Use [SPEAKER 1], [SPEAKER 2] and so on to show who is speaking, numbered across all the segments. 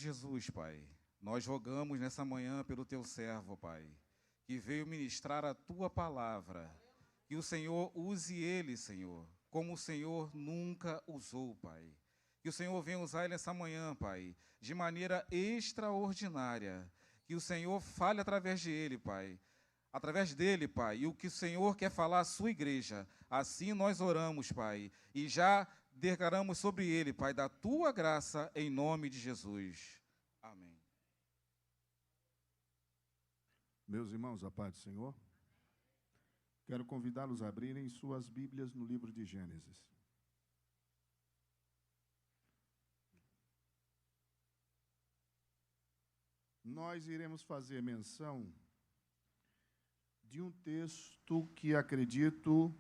[SPEAKER 1] Jesus, Pai, nós rogamos nessa manhã pelo Teu servo, Pai, que veio ministrar a Tua palavra, que o Senhor use ele, Senhor, como o Senhor nunca usou, Pai. Que o Senhor venha usar ele nessa manhã, Pai, de maneira extraordinária. Que o Senhor fale através de ele, Pai. Através dele, Pai, e o que o Senhor quer falar à sua igreja. Assim nós oramos, Pai, e já declaramos sobre ele, Pai, da Tua graça, em nome de Jesus. Amém.
[SPEAKER 2] Meus irmãos, a paz do Senhor. Quero convidá-los a abrirem suas Bíblias no livro de Gênesis. Nós iremos fazer menção de um texto que acredito,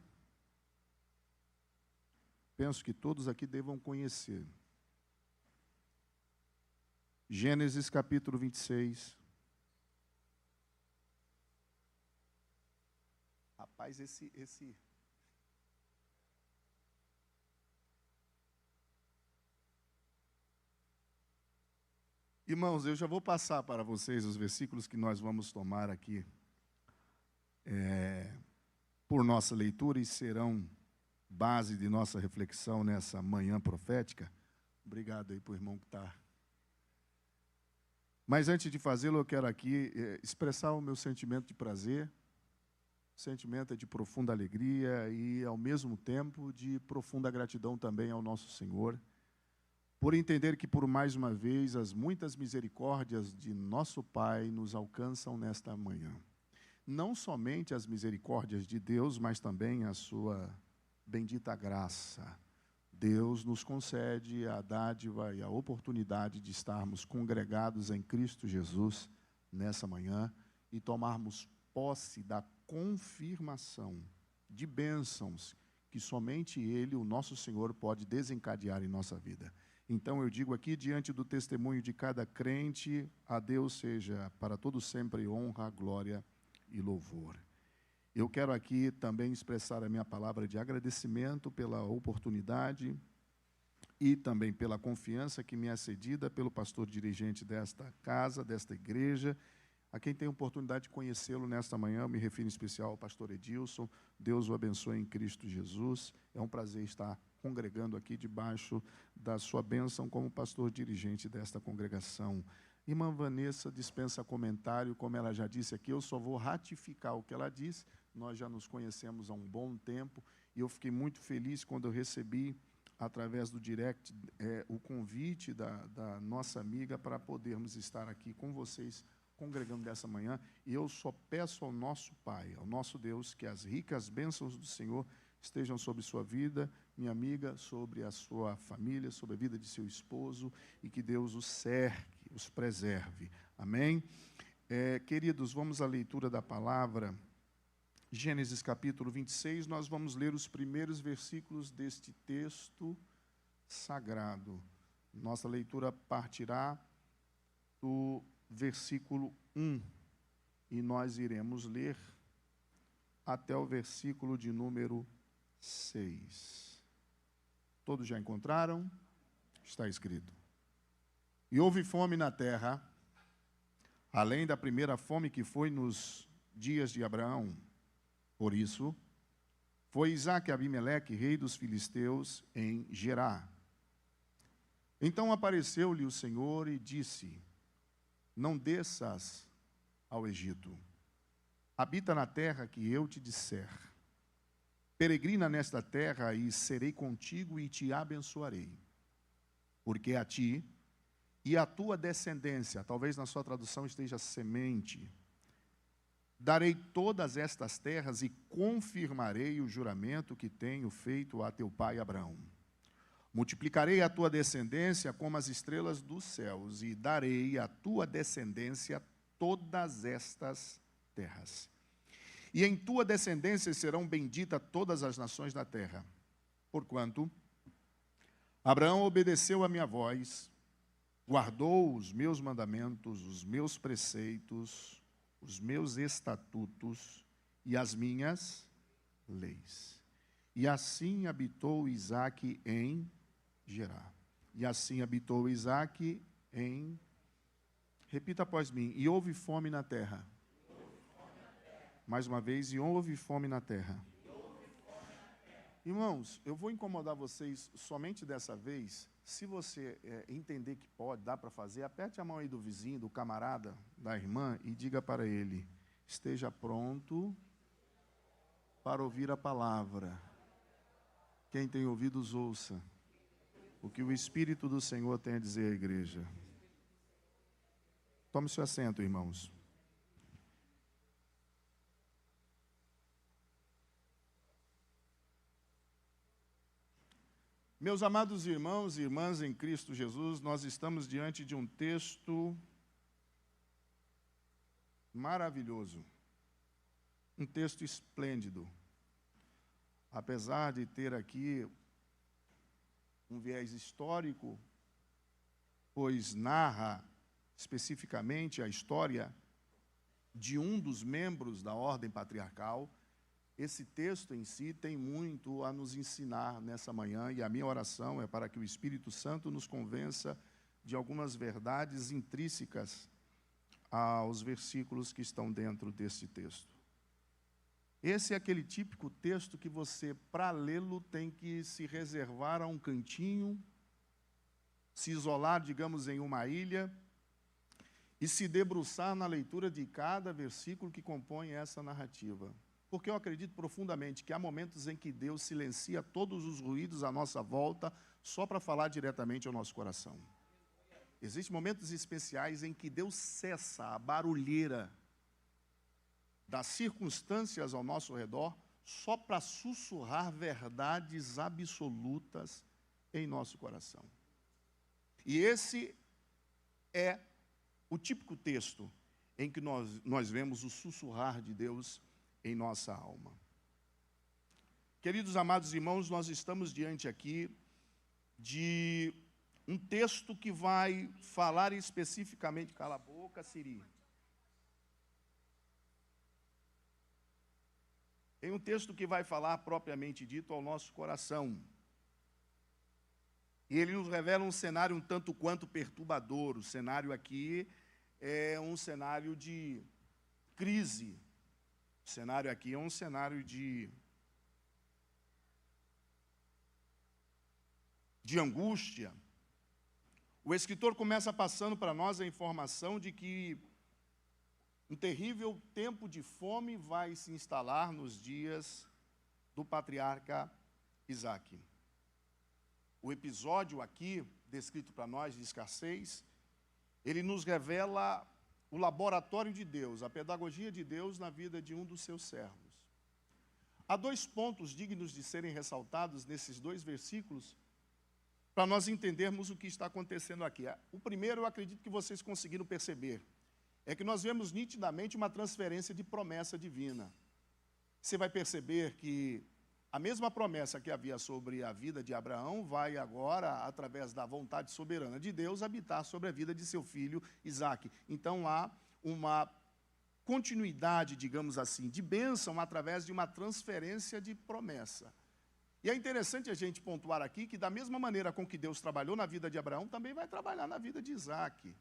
[SPEAKER 2] penso que todos aqui devam conhecer. Gênesis capítulo 26. Rapaz, esse... Irmãos, eu já vou passar para vocês os versículos que nós vamos tomar aqui por nossa leitura e serão base de nossa reflexão nessa manhã profética. Obrigado aí para o irmão que está. Mas antes de fazê-lo, eu quero aqui expressar o meu sentimento de prazer. O sentimento é de profunda alegria e, ao mesmo tempo, de profunda gratidão também ao nosso Senhor, por entender que, por mais uma vez, as muitas misericórdias de nosso Pai nos alcançam nesta manhã. Não somente as misericórdias de Deus, mas também a sua bendita graça. Deus nos concede a dádiva e a oportunidade de estarmos congregados em Cristo Jesus nessa manhã e tomarmos posse da confirmação de bênçãos que somente Ele, o nosso Senhor, pode desencadear em nossa vida. Então, eu digo aqui, diante do testemunho de cada crente, a Deus seja para todo sempre honra, glória e louvor. Eu quero aqui também expressar a minha palavra de agradecimento pela oportunidade e também pela confiança que me é cedida pelo pastor dirigente desta casa, desta igreja, a quem tem a oportunidade de conhecê-lo nesta manhã. Eu me refiro em especial ao pastor Edilson. Deus o abençoe em Cristo Jesus. É um prazer estar congregando aqui debaixo da sua bênção como pastor dirigente desta congregação. Irmã Vanessa dispensa comentário, como ela já disse aqui, eu só vou ratificar o que ela disse. Nós já nos conhecemos há um bom tempo e eu fiquei muito feliz quando eu recebi, através do direct, o convite da nossa amiga para podermos estar aqui com vocês, congregando dessa manhã. E eu só peço ao nosso Pai, ao nosso Deus, que as ricas bênçãos do Senhor estejam sobre sua vida, minha amiga, sobre a sua família, sobre a vida de seu esposo, e que Deus os cerque, os preserve. Amém? Queridos, vamos à leitura da palavra. Gênesis capítulo 26, nós vamos ler os primeiros versículos deste texto sagrado. Nossa leitura partirá do versículo 1, e nós iremos ler até o versículo de número 6. Todos já encontraram? Está escrito: E houve fome na terra, além da primeira fome que foi nos dias de Abraão. Por isso, foi Isaque e Abimeleque, rei dos filisteus, em Gerá. Então apareceu-lhe o Senhor e disse: Não desças ao Egito. Habita na terra que eu te disser. Peregrina nesta terra e serei contigo e te abençoarei. Porque a ti e a tua descendência, talvez na sua tradução esteja semente, darei todas estas terras e confirmarei o juramento que tenho feito a teu pai Abraão. Multiplicarei a tua descendência como as estrelas dos céus e darei à tua descendência todas estas terras. E em tua descendência serão benditas todas as nações da terra. Porquanto Abraão obedeceu a minha voz, guardou os meus mandamentos, os meus preceitos, os meus estatutos e as minhas leis. E assim habitou Isaque em Gerá. E assim habitou Isaque em Repita após mim. E houve fome na terra. Mais uma vez, e houve fome na terra. Irmãos, eu vou incomodar vocês somente dessa vez. Se você entender que pode, dá para fazer, aperte a mão aí do vizinho, do camarada, da irmã, e diga para ele: esteja pronto para ouvir a palavra. Quem tem ouvidos, ouça o que o Espírito do Senhor tem a dizer à igreja. Tome seu assento, irmãos. Meus amados irmãos e irmãs em Cristo Jesus, nós estamos diante de um texto maravilhoso, um texto esplêndido. Apesar de ter aqui um viés histórico, pois narra especificamente a história de um dos membros da ordem patriarcal, esse texto em si tem muito a nos ensinar nessa manhã, e a minha oração é para que o Espírito Santo nos convença de algumas verdades intrínsecas aos versículos que estão dentro desse texto. Esse é aquele típico texto que você, para lê-lo, tem que se reservar a um cantinho, se isolar, digamos, em uma ilha, e se debruçar na leitura de cada versículo que compõe essa narrativa. Porque eu acredito profundamente que há momentos em que Deus silencia todos os ruídos à nossa volta só para falar diretamente ao nosso coração. Existem momentos especiais em que Deus cessa a barulheira das circunstâncias ao nosso redor só para sussurrar verdades absolutas em nosso coração. E esse é o típico texto em que nós vemos o sussurrar de Deus em nossa alma. Queridos amados irmãos, nós estamos diante aqui de um texto que vai falar especificamente... Cala a boca, Siri. Tem um texto que vai falar propriamente dito ao nosso coração. E ele nos revela um cenário um tanto quanto perturbador. O cenário aqui é um cenário de crise. O cenário aqui é um cenário de angústia. O escritor começa passando para nós a informação de que um terrível tempo de fome vai se instalar nos dias do patriarca Isaque. O episódio aqui, descrito para nós de escassez, ele nos revela o laboratório de Deus, a pedagogia de Deus na vida de um dos seus servos. Há dois pontos dignos de serem ressaltados nesses dois versículos para nós entendermos o que está acontecendo aqui. O primeiro, eu acredito que vocês conseguiram perceber, é que nós vemos nitidamente uma transferência de promessa divina. Você vai perceber que a mesma promessa que havia sobre a vida de Abraão vai agora, através da vontade soberana de Deus, habitar sobre a vida de seu filho Isaque. Então há uma continuidade, digamos assim, de bênção através de uma transferência de promessa. E é interessante a gente pontuar aqui que da mesma maneira com que Deus trabalhou na vida de Abraão, também vai trabalhar na vida de Isaque.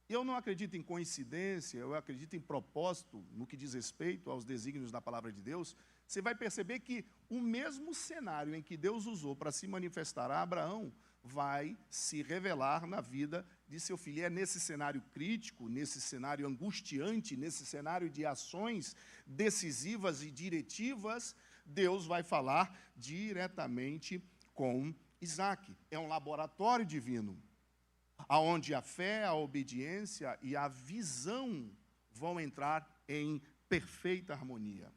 [SPEAKER 2] Eu não acredito em coincidência, eu acredito em propósito, no que diz respeito aos desígnios da palavra de Deus. Você vai perceber que o mesmo cenário em que Deus usou para se manifestar a Abraão, vai se revelar na vida de seu filho. E é nesse cenário crítico, nesse cenário angustiante, nesse cenário de ações decisivas e diretivas, Deus vai falar diretamente com Isaque. É um laboratório divino, aonde a fé, a obediência e a visão vão entrar em perfeita harmonia.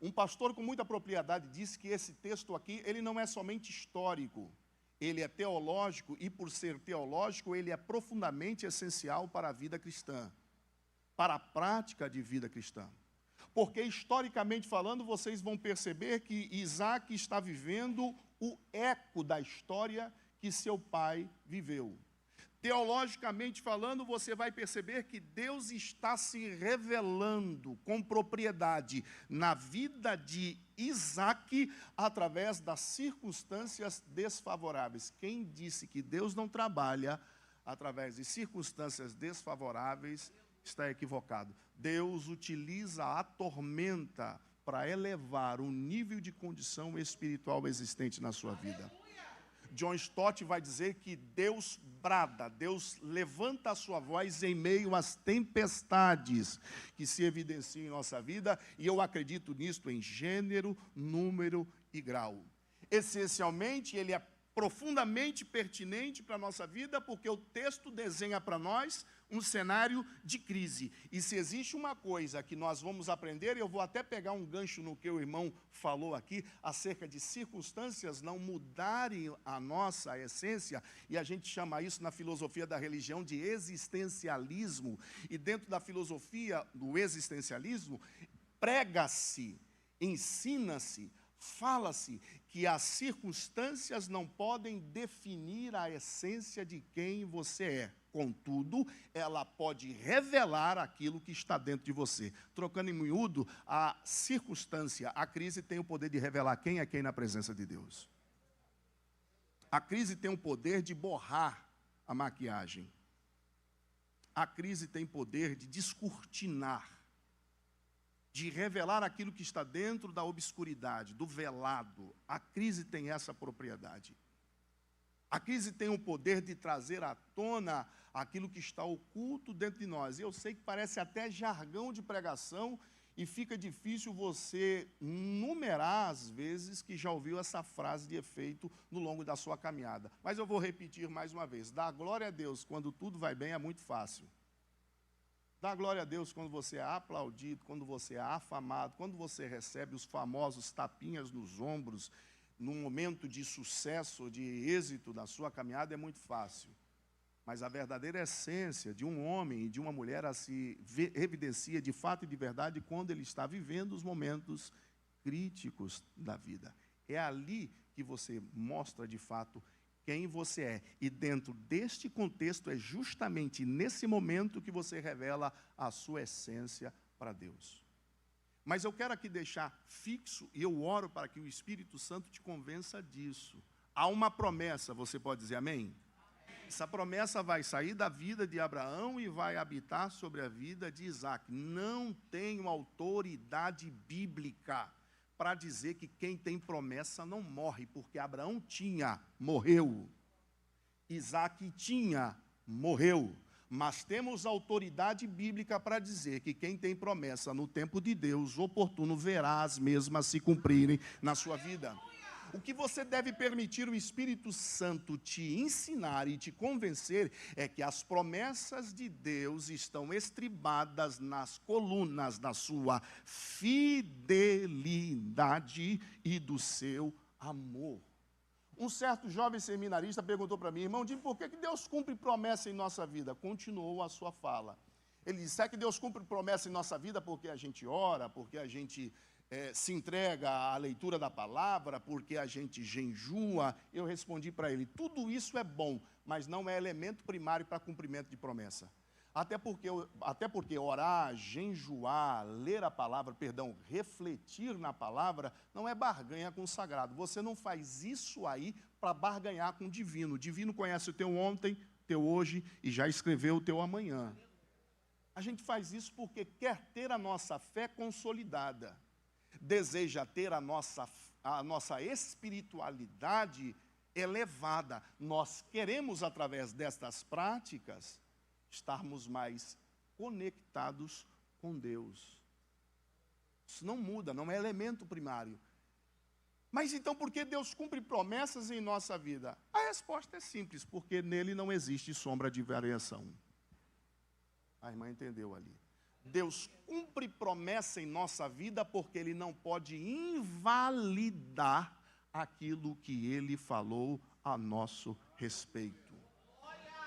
[SPEAKER 2] Um pastor com muita propriedade disse que esse texto aqui, ele não é somente histórico, ele é teológico, e por ser teológico, ele é profundamente essencial para a vida cristã, para a prática de vida cristã. Porque, historicamente falando, vocês vão perceber que Isaque está vivendo o eco da história que seu pai viveu. Teologicamente falando, você vai perceber que Deus está se revelando com propriedade na vida de Isaque através das circunstâncias desfavoráveis. Quem disse que Deus não trabalha através de circunstâncias desfavoráveis, está equivocado. Deus utiliza a tormenta para elevar o nível de condição espiritual existente na sua vida. John Stott vai dizer que Deus brada, Deus levanta a sua voz em meio às tempestades que se evidenciam em nossa vida, e eu acredito nisto em gênero, número e grau. Essencialmente, ele é profundamente pertinente para a nossa vida, porque o texto desenha para nós um cenário de crise. E se existe uma coisa que nós vamos aprender, eu vou até pegar um gancho no que o irmão falou aqui, acerca de circunstâncias não mudarem a nossa essência, e a gente chama isso na filosofia da religião de existencialismo. E dentro da filosofia do existencialismo, prega-se, ensina-se, fala-se que as circunstâncias não podem definir a essência de quem você é. Contudo, ela pode revelar aquilo que está dentro de você. Trocando em miúdo, a circunstância, a crise tem o poder de revelar quem é quem na presença de Deus. A crise tem o poder de borrar a maquiagem. A crise tem poder de descortinar, de revelar aquilo que está dentro da obscuridade, do velado. A crise tem essa propriedade. A crise tem o poder de trazer à tona aquilo que está oculto dentro de nós. Eu sei que parece até jargão de pregação e fica difícil você numerar as vezes que já ouviu essa frase de efeito no longo da sua caminhada. Mas eu vou repetir mais uma vez. Dar glória a Deus quando tudo vai bem é muito fácil. Dar glória a Deus quando você é aplaudido, quando você é afamado, quando você recebe os famosos tapinhas nos ombros, num momento de sucesso, de êxito da sua caminhada, é muito fácil. Mas a verdadeira essência de um homem e de uma mulher se evidencia de fato e de verdade quando ele está vivendo os momentos críticos da vida. É ali que você mostra de fato quem você é. E dentro deste contexto, é justamente nesse momento que você revela a sua essência para Deus. Mas eu quero aqui deixar fixo, e eu oro para que o Espírito Santo te convença disso. Há uma promessa, você pode dizer amém? Essa promessa vai sair da vida de Abraão e vai habitar sobre a vida de Isaac. Não tenho autoridade bíblica para dizer que quem tem promessa não morre, porque Abraão tinha, morreu. Isaac tinha, morreu. Mas temos autoridade bíblica para dizer que quem tem promessa no tempo de Deus, oportuno, verá as mesmas se cumprirem na sua vida. O que você deve permitir o Espírito Santo te ensinar e te convencer é que as promessas de Deus estão estribadas nas colunas da sua fidelidade e do seu amor. Um certo jovem seminarista perguntou para mim: irmão, diga por que Deus cumpre promessa em nossa vida? Continuou a sua fala. Ele disse: é que Deus cumpre promessa em nossa vida porque a gente ora, porque a gente se entrega à leitura da palavra, porque a gente jejua. Eu respondi para ele: tudo isso é bom, mas não é elemento primário para cumprimento de promessa. Até porque orar, jejuar, ler a palavra, refletir na palavra, não é barganha com o sagrado. Você não faz isso aí para barganhar com o divino. O divino conhece o teu ontem, teu hoje e já escreveu o teu amanhã. A gente faz isso porque quer ter a nossa fé consolidada. Deseja ter a nossa espiritualidade elevada. Nós queremos, através destas práticas, estarmos mais conectados com Deus. Isso não muda, não é elemento primário. Mas então, por que Deus cumpre promessas em nossa vida? A resposta é simples: porque nele não existe sombra de variação. A irmã entendeu ali. Deus cumpre promessa em nossa vida porque Ele não pode invalidar aquilo que Ele falou a nosso respeito.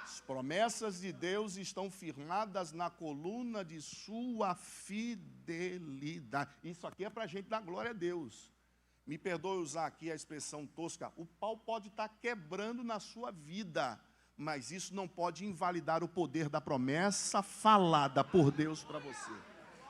[SPEAKER 2] As promessas de Deus estão firmadas na coluna de sua fidelidade. Isso aqui é para a gente dar glória a Deus. Me perdoe usar aqui a expressão tosca. O pau pode estar quebrando na sua vida, mas isso não pode invalidar o poder da promessa falada por Deus para você.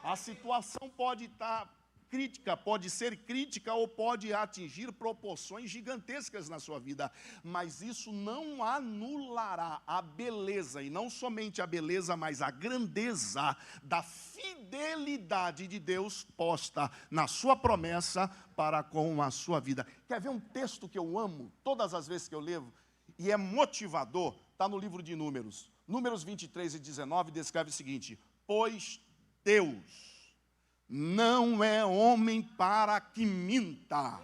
[SPEAKER 2] A situação pode estar crítica pode ser crítica ou pode atingir proporções gigantescas na sua vida, mas isso não anulará a beleza, e não somente a beleza, mas a grandeza da fidelidade de Deus posta na sua promessa para com a sua vida. Quer ver um texto que eu amo todas as vezes que eu leio, e é motivador? Está no livro de Números. Números 23 e 19 descreve o seguinte: pois Deus não é homem para que minta.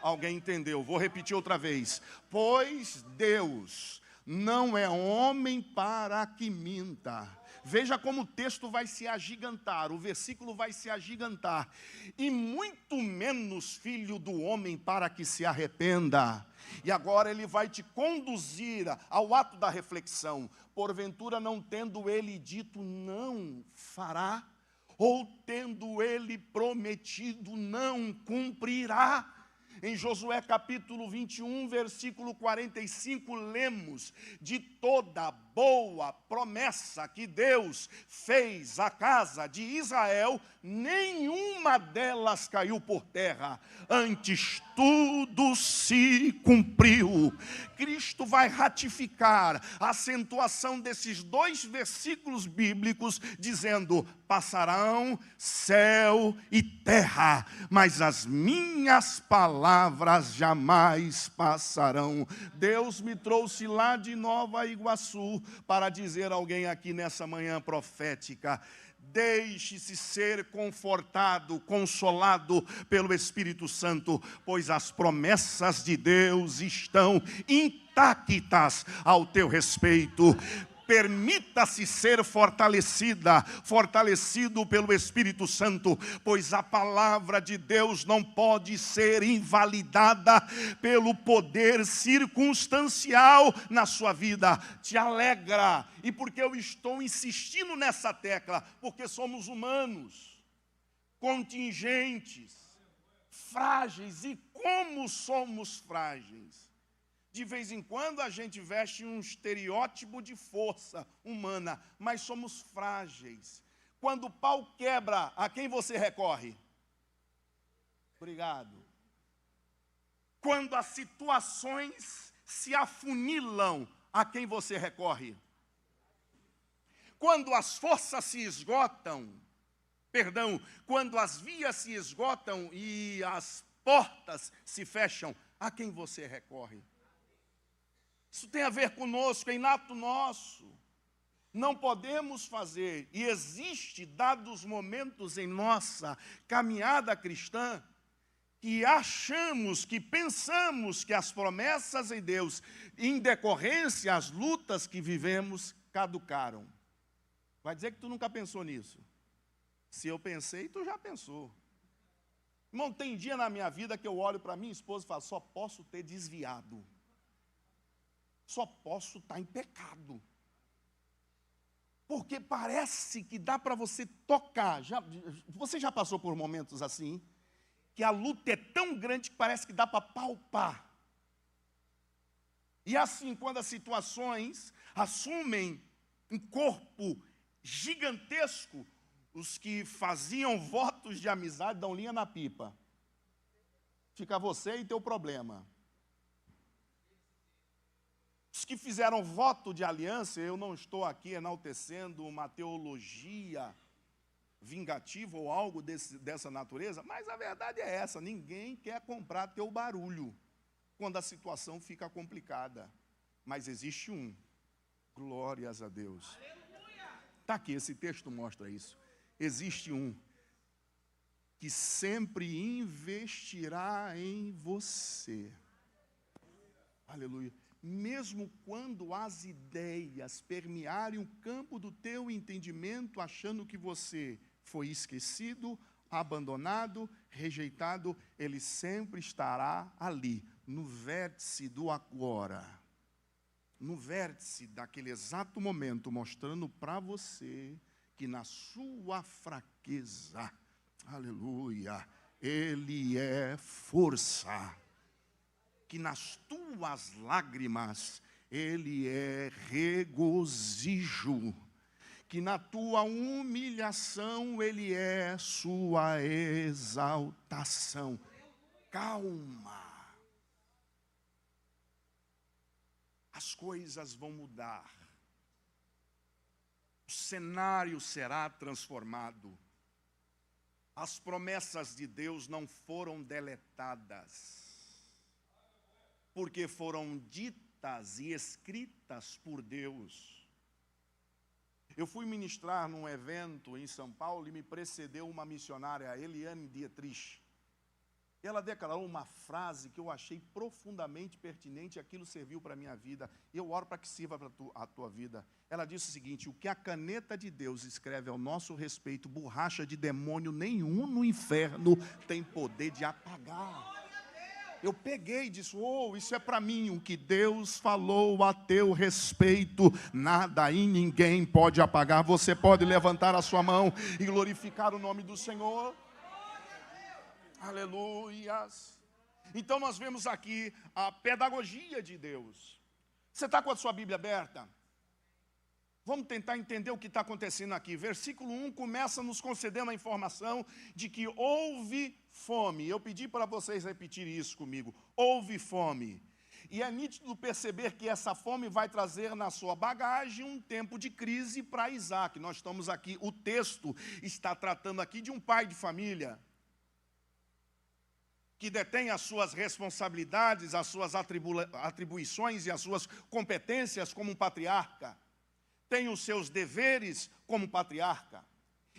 [SPEAKER 2] Alguém entendeu? Vou repetir outra vez. Pois Deus não é homem para que minta. Veja como o texto vai se agigantar, o versículo vai se agigantar. E muito menos filho do homem para que se arrependa. E agora ele vai te conduzir ao ato da reflexão. Porventura não tendo ele dito não fará, ou tendo ele prometido não cumprirá. Em Josué capítulo 21, versículo 45, lemos: de toda boa promessa que Deus fez à casa de Israel, nenhuma delas caiu por terra, antes tudo se cumpriu. Cristo vai ratificar a acentuação desses dois versículos bíblicos, dizendo: passarão céu e terra, mas as minhas palavras jamais passarão. Deus me trouxe lá de Nova Iguaçu para dizer a alguém aqui nessa manhã profética: deixe-se ser confortado, consolado pelo Espírito Santo, pois as promessas de Deus estão intactas ao teu respeito. Permita-se ser fortalecido pelo Espírito Santo, pois a palavra de Deus não pode ser invalidada pelo poder circunstancial na sua vida. Te alegra. E por que eu estou insistindo nessa tecla? Porque somos humanos, contingentes, frágeis. E como somos frágeis? De vez em quando a gente veste um estereótipo de força humana, mas somos frágeis. Quando o pau quebra, a quem você recorre? Obrigado. Quando as situações se afunilam, a quem você recorre? Quando as forças se esgotam, quando as vias se esgotam e as portas se fecham, a quem você recorre? Isso tem a ver conosco, é inato nosso. Não podemos fazer, e existe dados momentos em nossa caminhada cristã, que achamos, que pensamos que as promessas em Deus, em decorrência às lutas que vivemos, caducaram. Vai dizer que tu nunca pensou nisso. Se eu pensei, tu já pensou. Irmão, tem dia na minha vida que eu olho para minha esposa e falo: só posso ter desviado. Só posso estar em pecado. Porque parece que dá para você tocar. Você já passou por momentos assim? Que a luta é tão grande que parece que dá para palpar. E assim, quando as situações assumem um corpo gigantesco, os que faziam votos de amizade dão linha na pipa. Fica você e teu problema. Os que fizeram voto de aliança, eu não estou aqui enaltecendo uma teologia vingativa ou algo dessa natureza, mas a verdade é essa: ninguém quer comprar teu barulho quando a situação fica complicada. Mas existe um, glórias a Deus. Está aqui, esse texto mostra isso. Existe um que sempre investirá em você. Aleluia. Mesmo quando as ideias permearem o campo do teu entendimento, achando que você foi esquecido, abandonado, rejeitado, ele sempre estará ali, no vértice do agora, no vértice daquele exato momento, mostrando para você que na sua fraqueza, aleluia, ele é força. Que nas tuas lágrimas ele é regozijo, que na tua humilhação Ele é sua exaltação. Calma. As coisas vão mudar. O cenário será transformado. As promessas de Deus não foram deletadas, porque foram ditas e escritas por Deus. Eu fui ministrar num evento em São Paulo e me precedeu uma missionária, a Eliane Dietrich. Ela declarou uma frase que eu achei profundamente pertinente e aquilo serviu para a minha vida. Eu oro para que sirva para a tua vida. Ela disse o seguinte: o que a caneta de Deus escreve ao nosso respeito, borracha de demônio nenhum no inferno tem poder de apagar. Eu peguei e disse: isso é para mim, o que Deus falou a teu respeito, nada e ninguém pode apagar. Você pode levantar a sua mão e glorificar o nome do Senhor? Aleluias. Então nós vemos aqui a pedagogia de Deus. Você está com a sua Bíblia aberta? Vamos tentar entender o que está acontecendo aqui. Versículo 1 começa nos concedendo a informação de que houve fome. Eu pedi para vocês repetirem isso comigo. Houve fome. E é nítido perceber que essa fome vai trazer na sua bagagem um tempo de crise para Isaac. Nós estamos aqui, o texto está tratando aqui de um pai de família que detém as suas responsabilidades, as suas atribuições e as suas competências como um patriarca. Tem os seus deveres como patriarca.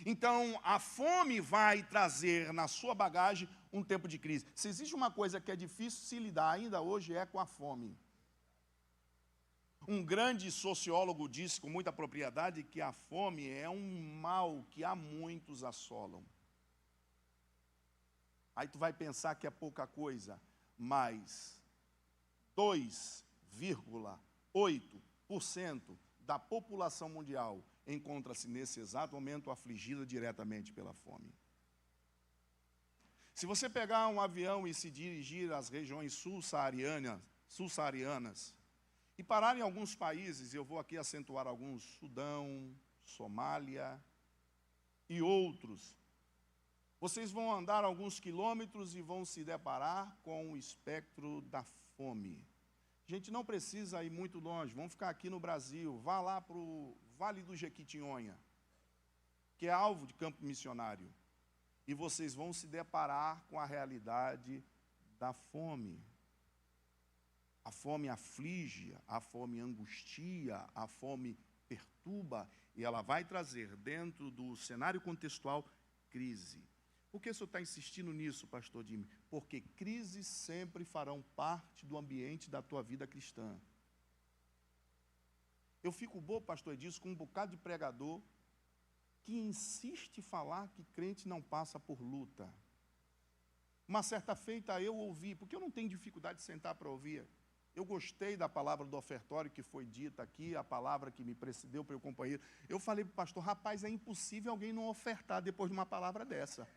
[SPEAKER 2] Então, a fome vai trazer na sua bagagem um tempo de crise. Se existe uma coisa que é difícil se lidar ainda hoje, é com a fome. Um grande sociólogo disse com muita propriedade que a fome é um mal que há muitos assolam. Aí tu vai pensar que é pouca coisa, mas 2,8% da população mundial encontra-se nesse exato momento afligida diretamente pela fome. Se você pegar um avião e se dirigir às regiões sul-saarianas e parar em alguns países, eu vou aqui acentuar alguns, Sudão, Somália e outros, vocês vão andar alguns quilômetros e vão se deparar com o espectro da fome. A gente não precisa ir muito longe, vamos ficar aqui no Brasil, vá lá para o Vale do Jequitinhonha, que é alvo de campo missionário, e vocês vão se deparar com a realidade da fome. A fome aflige, a fome angustia, a fome perturba, e ela vai trazer dentro do cenário contextual crise. Por que o senhor está insistindo nisso, pastor Jimmy? Porque crises sempre farão parte do ambiente da tua vida cristã. Eu fico bobo, pastor Edilson, com um bocado de pregador que insiste em falar que crente não passa por luta. Uma certa feita eu ouvi, porque eu não tenho dificuldade de sentar para ouvir. Eu gostei da palavra do ofertório que foi dita aqui, a palavra que me precedeu para o companheiro. Eu falei para o pastor: rapaz, é impossível alguém não ofertar depois de uma palavra dessa.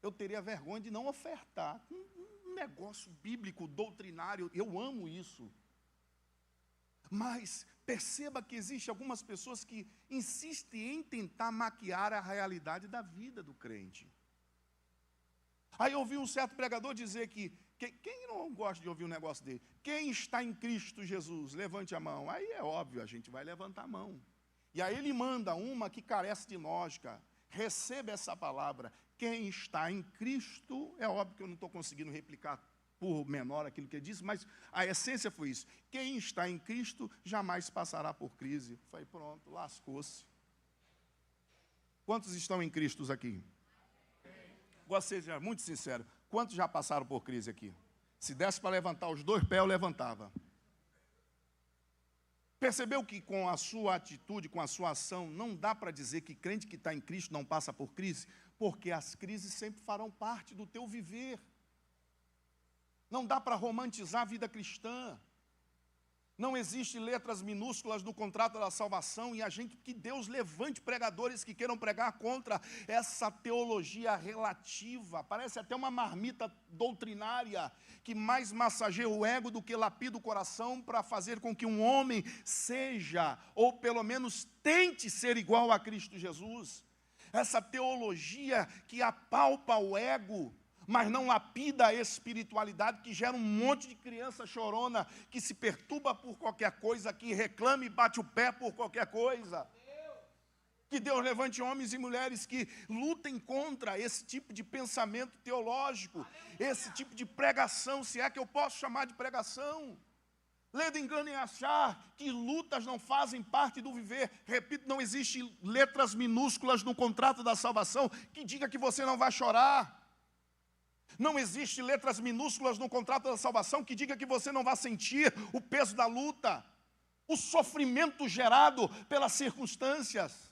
[SPEAKER 2] Eu teria vergonha de não ofertar. Um negócio bíblico, doutrinário, eu amo isso. Mas perceba que existem algumas pessoas que insistem em tentar maquiar a realidade da vida do crente. Aí eu ouvi um certo pregador dizer que, quem não gosta de ouvir um negócio dele? Quem está em Cristo Jesus? Levante a mão. Aí é óbvio, a gente vai levantar a mão. E aí ele manda uma que carece de lógica. Receba essa palavra. Quem está em Cristo, é óbvio que eu não estou conseguindo replicar por menor aquilo que ele disse, mas a essência foi isso. Quem está em Cristo jamais passará por crise. Falei, pronto, lascou-se. Quantos estão em Cristo aqui? Vou ser muito sincero. Quantos já passaram por crise aqui? Se desse para levantar os dois pés, eu levantava. Percebeu que com a sua atitude, com a sua ação, não dá para dizer que crente que está em Cristo não passa por crise? Porque as crises sempre farão parte do teu viver. Não dá para romantizar a vida cristã.
[SPEAKER 3] Não existe letras minúsculas no contrato da salvação, e que Deus levante pregadores que queiram pregar contra essa teologia relativa. Parece até uma marmita doutrinária que mais massageia o ego do que lapida o coração para fazer com que um homem seja, ou pelo menos tente ser igual a Cristo Jesus. Essa teologia que apalpa o ego, mas não lapida a espiritualidade, que gera um monte de criança chorona, que se perturba por qualquer coisa, que reclama e bate o pé por qualquer coisa. Que Deus levante homens e mulheres que lutem contra esse tipo de pensamento teológico, esse tipo de pregação, se é que eu posso chamar de pregação. Ledo engano em achar que lutas não fazem parte do viver. Repito, não existe letras minúsculas no contrato da salvação que diga que você não vai chorar. Não existe letras minúsculas no contrato da salvação que diga que você não vai sentir o peso da luta, o sofrimento gerado pelas circunstâncias.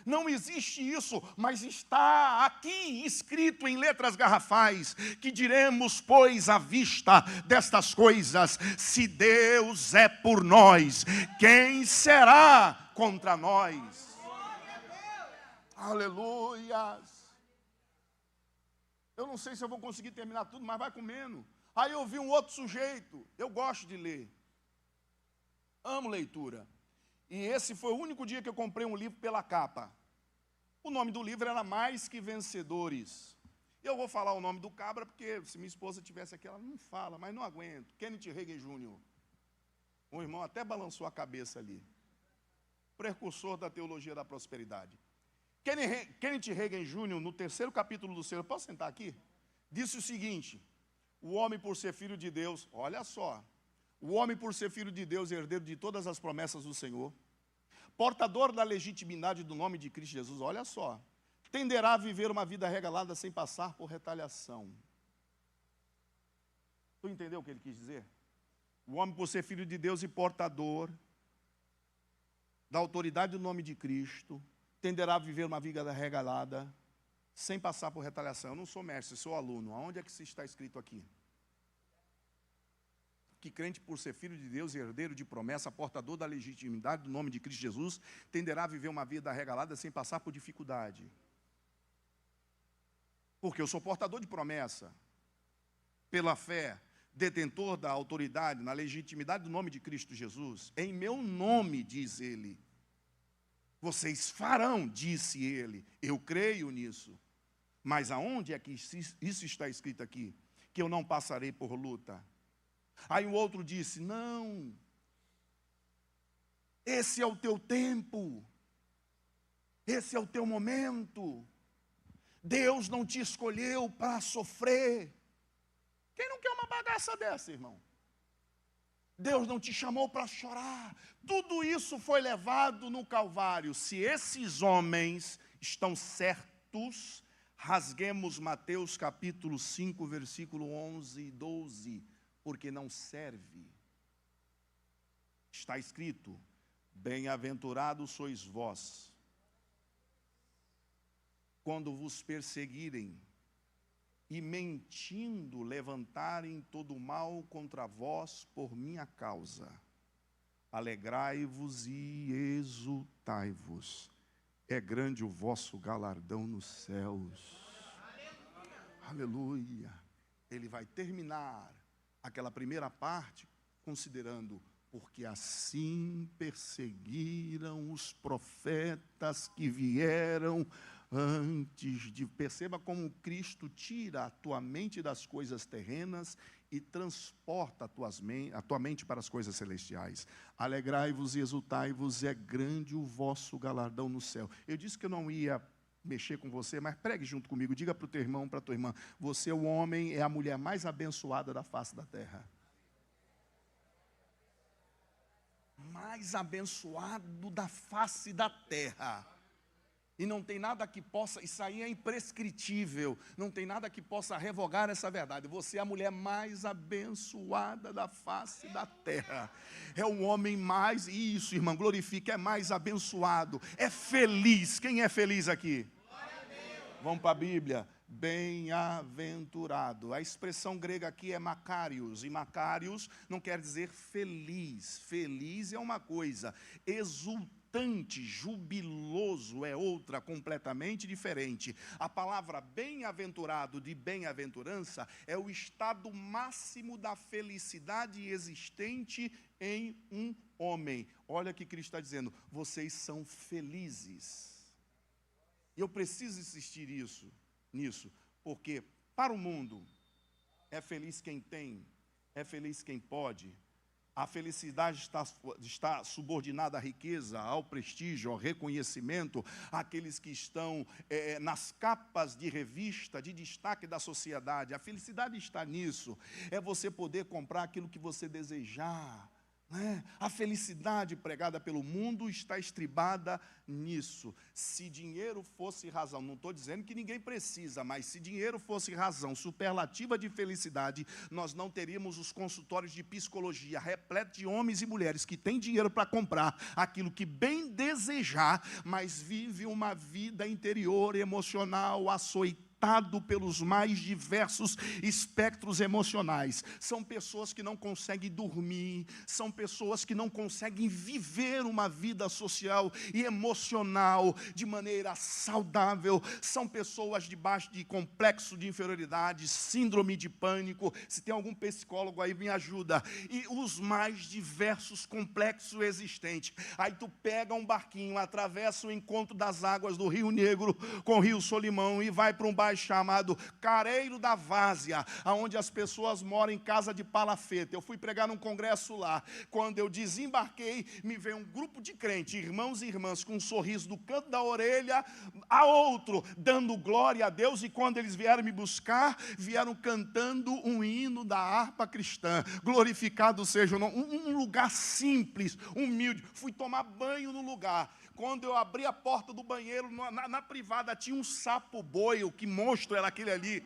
[SPEAKER 3] Não existe isso, mas está aqui escrito em letras garrafais, que diremos, pois, à vista destas coisas, se Deus é por nós, quem será contra nós? Aleluias! Eu não sei se eu vou conseguir terminar tudo, mas vai comendo. Aí eu vi um outro sujeito, eu gosto de ler, amo leitura. E esse foi o único dia que eu comprei um livro pela capa. O nome do livro era Mais Que Vencedores. Eu vou falar o nome do cabra, porque se minha esposa estivesse aqui, ela não fala, mas não aguento. Kenneth Hagin Jr. O irmão até balançou a cabeça ali. Precursor da teologia da prosperidade. Kenneth Hagin Jr., no 3º capítulo do seu, posso sentar aqui? Disse o seguinte: o homem por ser filho de Deus, olha só, o homem por ser filho de Deus, herdeiro de todas as promessas do Senhor, portador da legitimidade do nome de Cristo Jesus, olha só, tenderá a viver uma vida regalada sem passar por retaliação. Tu entendeu o que ele quis dizer? O homem por ser filho de Deus e portador da autoridade do nome de Cristo, tenderá a viver uma vida regalada, sem passar por retaliação. Eu não sou mestre, sou aluno. Aonde é que isso está escrito aqui? Que crente, por ser filho de Deus, herdeiro de promessa, portador da legitimidade do nome de Cristo Jesus, tenderá a viver uma vida regalada sem passar por dificuldade. Porque eu sou portador de promessa, pela fé, detentor da autoridade, na legitimidade do nome de Cristo Jesus. Em meu nome, diz ele. Vocês farão, disse ele. Eu creio nisso. Mas aonde é que isso está escrito aqui? Que eu não passarei por luta. Aí o outro disse, não. Esse é o teu tempo. Esse é o teu momento. Deus não te escolheu para sofrer. Quem não quer uma bagaça dessa, irmão? Deus não te chamou para chorar. Tudo isso foi levado no Calvário. Se esses homens estão certos, rasguemos Mateus capítulo 5, versículo 11 e 12, porque não serve. Está escrito, bem-aventurados sois vós, quando vos perseguirem, e mentindo levantarem todo o mal contra vós por minha causa. Alegrai-vos e exultai-vos. É grande o vosso galardão nos céus. Aleluia. Ele vai terminar aquela primeira parte considerando, porque assim perseguiram os profetas que vieram antes de... Perceba como Cristo tira a tua mente das coisas terrenas e transporta a tua mente para as coisas celestiais. Alegrai-vos e exultai-vos, é grande o vosso galardão no céu. Eu disse que eu não ia mexer com você, mas pregue junto comigo, diga para o teu irmão, para a tua irmã, você, o homem, é a mulher mais abençoada da face da terra. Mais abençoado da face da terra. E não tem nada que possa, isso aí é imprescritível, não tem nada que possa revogar essa verdade. Você é a mulher mais abençoada da face da terra. É o homem mais, isso, irmão, glorifica, é mais abençoado, é feliz. Quem é feliz aqui? Vamos para a Bíblia. bem-aventurado. A expressão grega aqui é makarios, e makarios não quer dizer feliz. Feliz é uma coisa, exultante, jubiloso é outra, completamente diferente. A palavra bem-aventurado, de bem-aventurança, é o estado máximo da felicidade existente em um homem. Olha o que Cristo está dizendo, vocês são felizes. E eu preciso insistir nisso, porque para o mundo é feliz quem tem, é feliz quem pode. A felicidade está subordinada à riqueza, ao prestígio, ao reconhecimento, àqueles que estão nas capas de revista, de destaque da sociedade. A felicidade está nisso, é você poder comprar aquilo que você desejar. A felicidade pregada pelo mundo está estribada nisso. Se dinheiro fosse razão, não estou dizendo que ninguém precisa, mas se dinheiro fosse razão superlativa de felicidade, nós não teríamos os consultórios de psicologia repletos de homens e mulheres que têm dinheiro para comprar aquilo que bem desejar, mas vive uma vida interior, emocional, açoitada, pelos mais diversos espectros emocionais. São pessoas que não conseguem dormir, são pessoas que não conseguem viver uma vida social e emocional de maneira saudável, são pessoas debaixo de complexo de inferioridade, síndrome de pânico. Se tem algum psicólogo aí, me ajuda. E os mais diversos complexos existentes. Aí tu pega um barquinho, atravessa o encontro das águas do Rio Negro com o Rio Solimão e vai para um bairro chamado Careiro da Várzea, onde as pessoas moram em casa de palafeta. Eu fui pregar num congresso lá. Quando eu desembarquei, me veio um grupo de crentes, irmãos e irmãs, com um sorriso do canto da orelha a outro, dando glória a Deus. E quando eles vieram me buscar, vieram cantando um hino da harpa cristã. Glorificado seja o nome. Um lugar simples, humilde. Fui tomar banho no lugar. Quando eu abri a porta do banheiro, na privada, tinha um sapo-boi. Que monstro era aquele ali.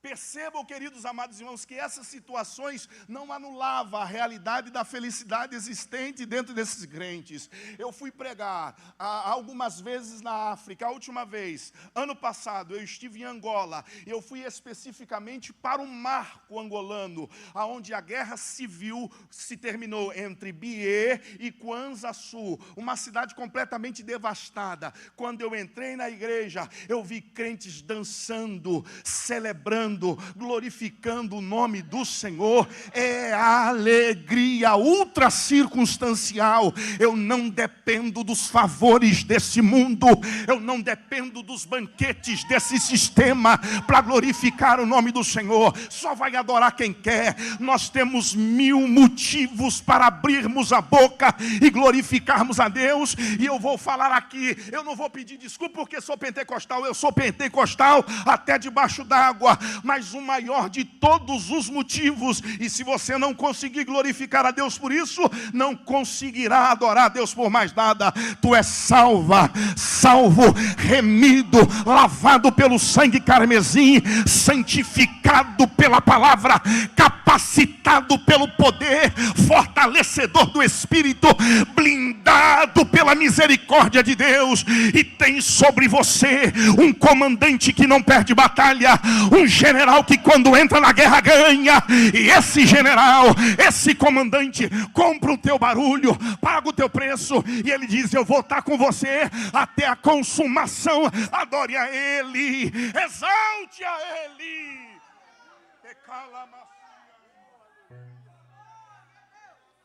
[SPEAKER 3] Percebam, queridos amados irmãos, que essas situações não anulavam a realidade da felicidade existente dentro desses crentes. Eu fui pregar algumas vezes na África. A última vez, ano passado, eu estive em Angola. Eu fui especificamente para o marco angolano, onde a guerra civil se terminou entre Bié e Kwanza Sul, uma cidade completamente devastada. Quando eu entrei na igreja, eu vi crentes dançando, celebrando, glorificando o nome do Senhor. É a alegria ultra circunstancial. Eu não dependo dos favores desse mundo, eu não dependo dos banquetes desse sistema para glorificar o nome do Senhor. Só vai adorar quem quer. Nós temos 1000 motivos para abrirmos a boca e glorificarmos a Deus. E eu vou falar aqui, eu não vou pedir desculpa porque sou pentecostal, eu sou pentecostal até debaixo d'água, mas o maior de todos os motivos, e se você não conseguir glorificar a Deus por isso, não conseguirá adorar a Deus por mais nada. Tu és salvo, remido, lavado pelo sangue carmesim, santificado pela palavra, capacitado pelo poder, fortalecedor do Espírito, blindado pela misericórdia de Deus, e tem sobre você um comandante que não perde batalha, um general que quando entra na guerra ganha. E esse general, esse comandante compra o teu barulho, paga o teu preço, e ele diz: eu vou estar com você até a consumação. Adore a Ele, exalte a Ele.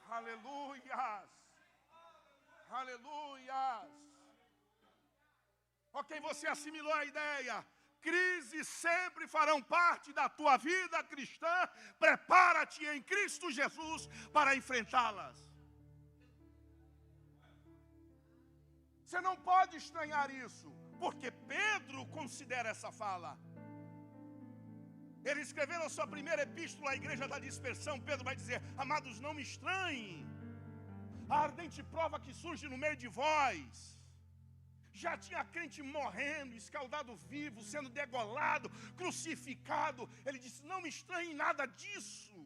[SPEAKER 3] Aleluias, aleluias. Ok, você assimilou a ideia. Crises sempre farão parte da tua vida cristã. Prepara-te em Cristo Jesus para enfrentá-las. Você não pode estranhar isso, porque Pedro considera essa fala. Ele escreveu a sua primeira epístola à igreja da dispersão. Pedro vai dizer: amados, não me estranhem a ardente prova que surge no meio de vós. Já tinha crente morrendo, escaldado vivo, sendo degolado, crucificado. Ele disse: não me estranhe nada disso.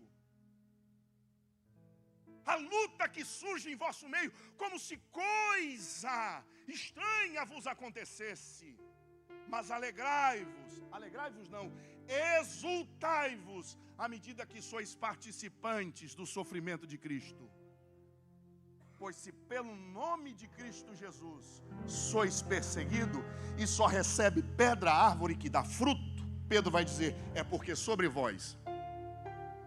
[SPEAKER 3] A luta que surge em vosso meio, como se coisa estranha vos acontecesse. Mas alegrai-vos não, exultai-vos à medida que sois participantes do sofrimento de Cristo. Pois se pelo nome de Cristo Jesus sois perseguido e só recebe pedra a árvore que dá fruto, Pedro vai dizer, é porque sobre vós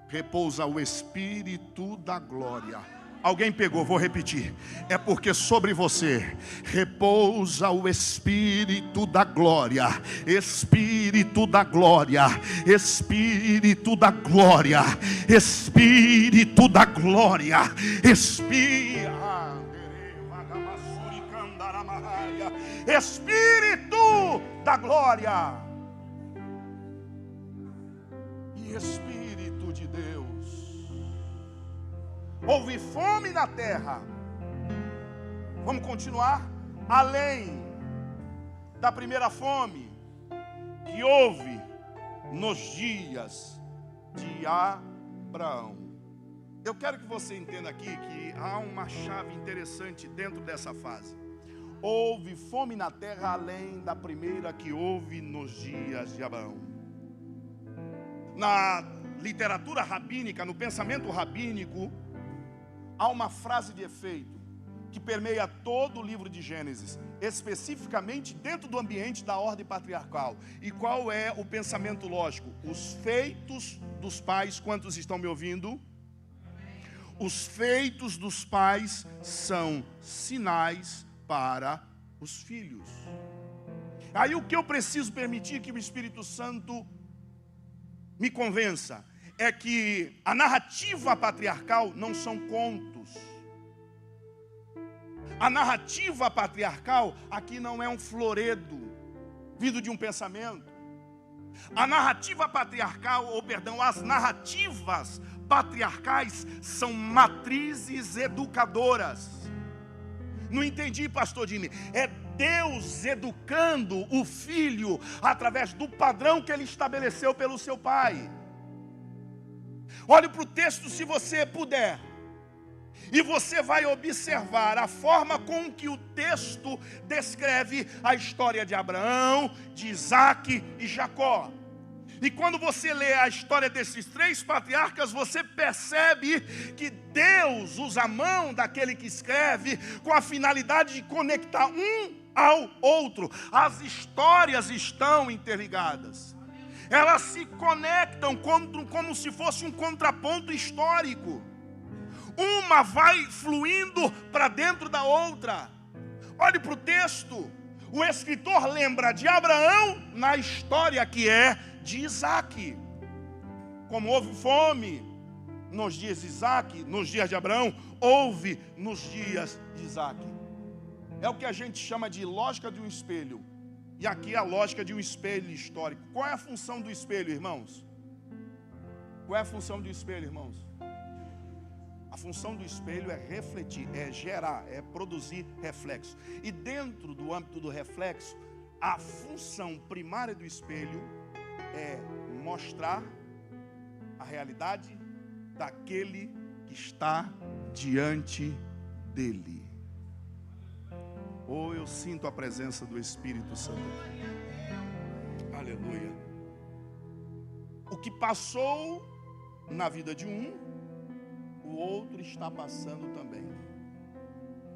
[SPEAKER 3] repousa o Espírito da glória. Alguém pegou, vou repetir. É porque sobre você repousa o Espírito da glória. Espírito da glória. Espírito da glória. Espírito da glória. Espírito da glória. E Espírito de Deus. Houve fome na terra. Vamos continuar? Além da primeira fome que houve nos dias de Abraão. Eu quero que você entenda aqui que há uma chave interessante dentro dessa fase. Houve fome na terra além da primeira que houve nos dias de Abraão. Na literatura rabínica, no pensamento rabínico, há uma frase de efeito que permeia todo o livro de Gênesis, especificamente dentro do ambiente da ordem patriarcal. E qual é o pensamento lógico? Os feitos dos pais, quantos estão me ouvindo? Os feitos dos pais são sinais para os filhos. Aí o que eu preciso permitir que o Espírito Santo me convença é que a narrativa patriarcal não são contos. A narrativa patriarcal aqui não é um floredo vindo de um pensamento. A narrativa patriarcal, as narrativas patriarcais são matrizes educadoras. Não entendi, pastor Jimmy. É Deus educando o filho através do padrão que ele estabeleceu pelo seu pai. Olhe para o texto se você puder. E você vai observar a forma com que o texto descreve a história de Abraão, de Isaque e Jacó. E quando você lê a história desses três patriarcas, você percebe que Deus usa a mão daquele que escreve com a finalidade de conectar um ao outro. As histórias estão interligadas. Elas se conectam como se fosse um contraponto histórico. Uma vai fluindo para dentro da outra. Olhe para o texto. O escritor lembra de Abraão na história que é de Isaque. Como houve fome nos dias de Isaque, nos dias de Abraão, houve nos dias de Isaque. É o que a gente chama de lógica de um espelho. E aqui é a lógica de um espelho histórico. Qual é a função do espelho, irmãos? Qual é a função do espelho, irmãos? A função do espelho é refletir, é gerar, é produzir reflexo. E dentro do âmbito do reflexo, a função primária do espelho é mostrar a realidade daquele que está diante dele. Ou eu sinto a presença do Espírito Santo. Aleluia. O que passou na vida de um, o outro está passando também.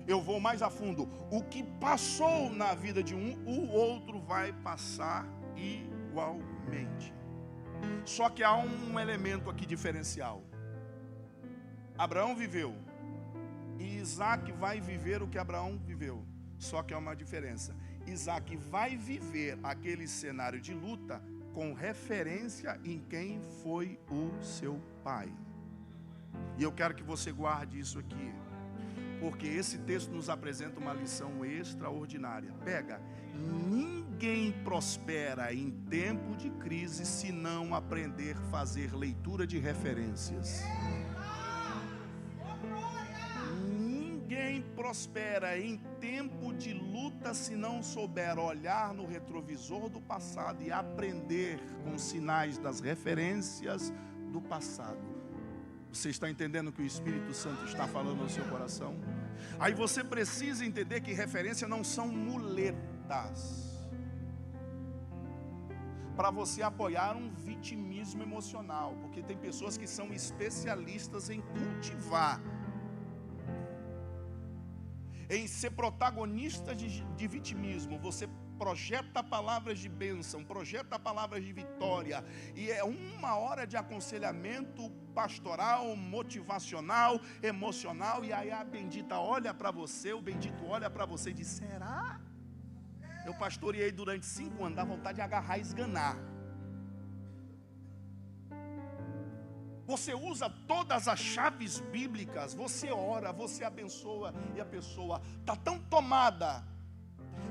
[SPEAKER 3] Eu vou mais a fundo. O que passou na vida de um, o outro vai passar igualmente. Só que há um elemento aqui diferencial. Abraão viveu, e Isaque vai viver o que Abraão viveu. Só que há uma diferença. Isaque vai viver aquele cenário de luta com referência em quem foi o seu pai. E eu quero que você guarde isso aqui, porque esse texto nos apresenta uma lição extraordinária. Pega, ninguém prospera em tempo de crise se não aprender a fazer leitura de referências. Ninguém prospera em tempo de luta se não souber olhar no retrovisor do passado e aprender com os sinais das referências do passado. Você está entendendo o que o Espírito Santo está falando no seu coração? Aí você precisa entender que referência não são muletas. para você apoiar um vitimismo emocional, porque tem pessoas que são especialistas em cultivar, em ser protagonista de vitimismo. Você projeta palavras de bênção, projeta palavras de vitória, e é uma hora de aconselhamento pastoral, motivacional, emocional, e aí a bendita olha para você, o bendito olha para você e diz: será? Eu pastoreei durante 5 anos, dá vontade de agarrar e esganar. Você usa todas as chaves bíblicas, você ora, você abençoa, e a pessoa está tão tomada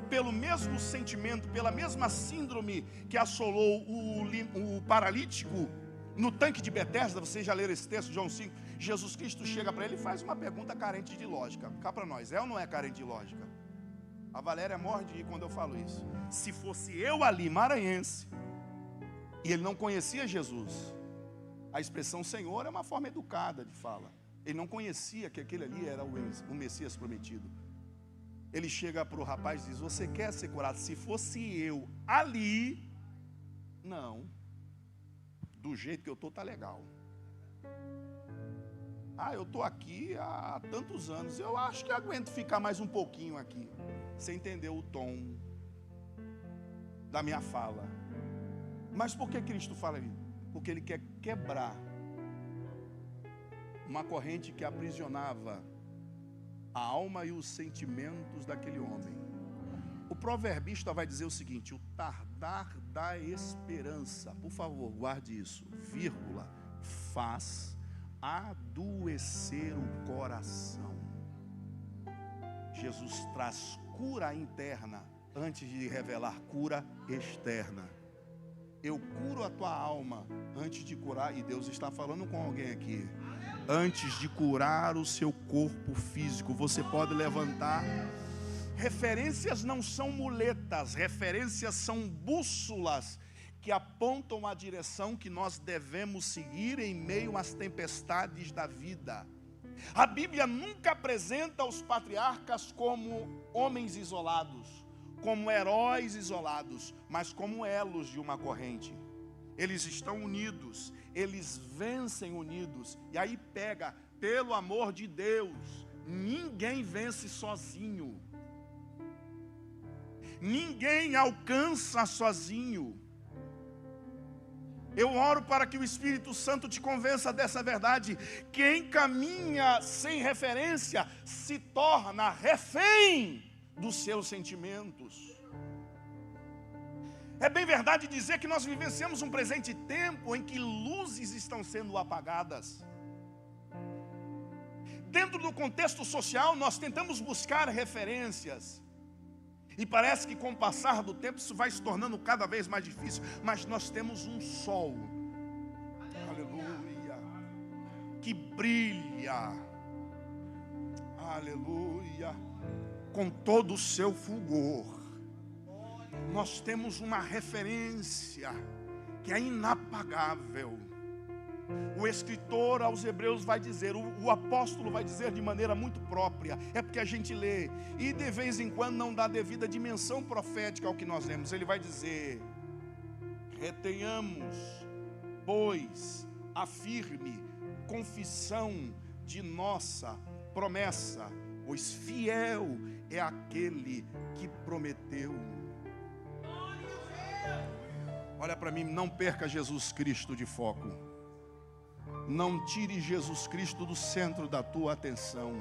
[SPEAKER 3] pelo mesmo sentimento, pela mesma síndrome que assolou o paralítico no tanque de Betesda. Vocês já leram esse texto, João 5? Jesus Cristo chega para ele e faz uma pergunta carente de lógica. Cá para nós, é ou não é carente de lógica? A Valéria morre de rir quando eu falo isso. Se fosse eu ali, maranhense, e ele não conhecia Jesus, a expressão Senhor é uma forma educada de fala. Ele não conhecia que aquele ali era o Messias prometido. Ele chega para o rapaz e diz: você quer ser curado? Se fosse eu ali, não, do jeito que eu estou tá legal. Eu estou aqui há tantos anos, eu acho que aguento ficar mais um pouquinho aqui. Você entendeu o tom da minha fala. Mas por que Cristo fala isso? Porque Ele quer quebrar uma corrente que aprisionava a alma e os sentimentos daquele homem. O proverbista vai dizer o seguinte: o tardar da esperança, por favor, guarde isso, vírgula, faz adoecer o coração. Jesus traz cura interna antes de revelar cura externa. Eu curo a tua alma antes de curar, e Deus está falando com alguém aqui, antes de curar o seu corpo físico. Você pode levantar. Referências não são muletas, referências são bússolas que apontam a direção que nós devemos seguir em meio às tempestades da vida. A Bíblia nunca apresenta os patriarcas como homens isolados, como heróis isolados, mas como elos de uma corrente. Eles estão unidos, eles vencem unidos. E aí pega, pelo amor de Deus, ninguém vence sozinho. Ninguém alcança sozinho. Eu oro para que o Espírito Santo te convença dessa verdade. Quem caminha sem referência se torna refém dos seus sentimentos. É bem verdade dizer que nós vivenciamos um presente tempo em que luzes estão sendo apagadas. Dentro do contexto social, nós tentamos buscar referências. E parece que com o passar do tempo isso vai se tornando cada vez mais difícil. Mas nós temos um sol, aleluia, que brilha, aleluia, com todo o seu fulgor. Nós temos uma referência que é inapagável. O escritor aos Hebreus vai dizer, o apóstolo vai dizer de maneira muito própria, é porque a gente lê e de vez em quando não dá devida dimensão profética ao que nós lemos. Ele vai dizer: retenhamos, pois, a firme confissão de nossa promessa, pois fiel é aquele que prometeu. Olha para mim, não perca Jesus Cristo de foco. Não tire Jesus Cristo do centro da tua atenção.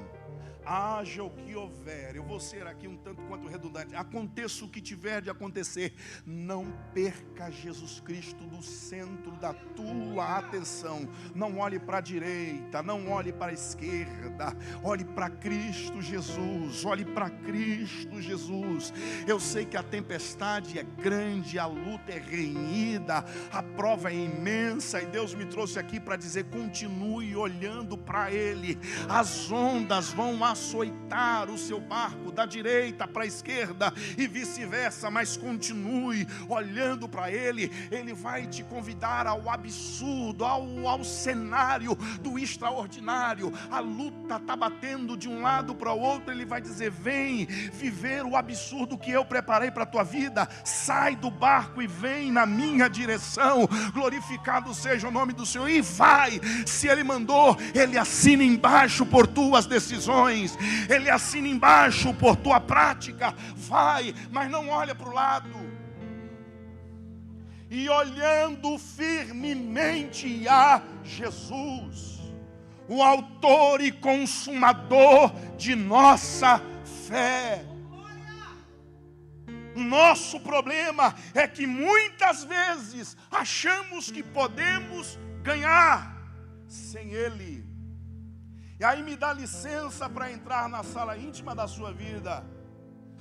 [SPEAKER 3] Haja o que houver, eu vou ser aqui um tanto quanto redundante, aconteça o que tiver de acontecer, não perca Jesus Cristo do centro da tua atenção. Não olhe para a direita, não olhe para a esquerda, olhe para Cristo Jesus, olhe para Cristo Jesus. Eu sei que a tempestade é grande, a luta é renhida, a prova é imensa, e Deus me trouxe aqui para dizer: continue olhando para Ele. As ondas vão açoitar o seu barco da direita para a esquerda e vice-versa, mas continue olhando para Ele. Ele vai te convidar ao absurdo, ao cenário do extraordinário. A luta está batendo de um lado para o outro, Ele vai dizer: vem viver o absurdo que eu preparei para a tua vida. Sai do barco e vem na minha direção. Glorificado seja o nome do Senhor. E vai. Se Ele mandou, Ele assina embaixo por tuas decisões, Ele assina embaixo por tua prática. Vai, mas não olha para o lado. E olhando firmemente a Jesus, o autor e consumador de nossa fé. Nosso problema é que muitas vezes achamos que podemos ganhar sem Ele. E aí me dá licença para entrar na sala íntima da sua vida.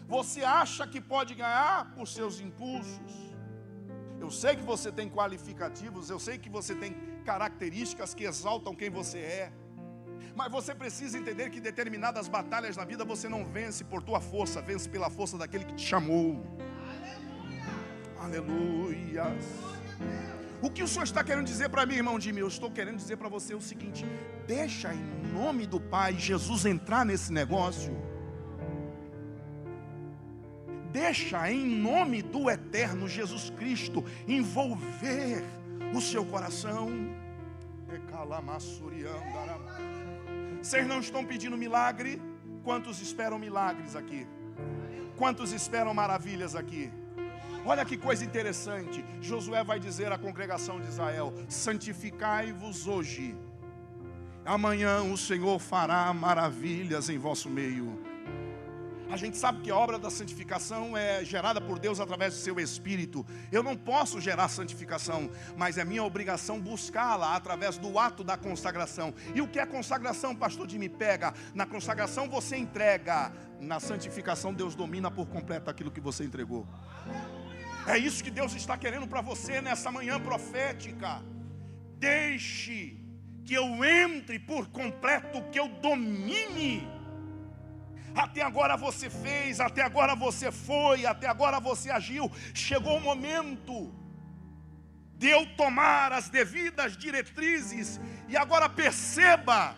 [SPEAKER 3] Você acha que pode ganhar por seus impulsos? Eu sei que você tem qualificativos, eu sei que você tem características que exaltam quem você é. Mas você precisa entender que determinadas batalhas na vida você não vence por tua força, vence pela força daquele que te chamou. Aleluia. O que o Senhor está querendo dizer para mim, irmão Jimmy? Eu estou querendo dizer para você o seguinte: deixa em nome do Pai Jesus entrar nesse negócio. Deixa em nome do eterno Jesus Cristo envolver o seu coração. Vocês não estão pedindo milagre? Quantos esperam milagres aqui? Quantos esperam maravilhas aqui? Olha que coisa interessante. Josué vai dizer à congregação de Israel: santificai-vos hoje, amanhã o Senhor fará maravilhas em vosso meio. A gente sabe que a obra da santificação é gerada por Deus através do seu Espírito. Eu não posso gerar santificação, mas é minha obrigação buscá-la através do ato da consagração. E o que é consagração, pastor Jimmy? Pega. Na consagração você entrega, na santificação Deus domina por completo aquilo que você entregou. É isso que Deus está querendo para você nessa manhã profética. Deixe que eu entre por completo, que eu domine. Até agora você fez, até agora você foi, até agora você agiu. Chegou o momento de eu tomar as devidas diretrizes. E agora perceba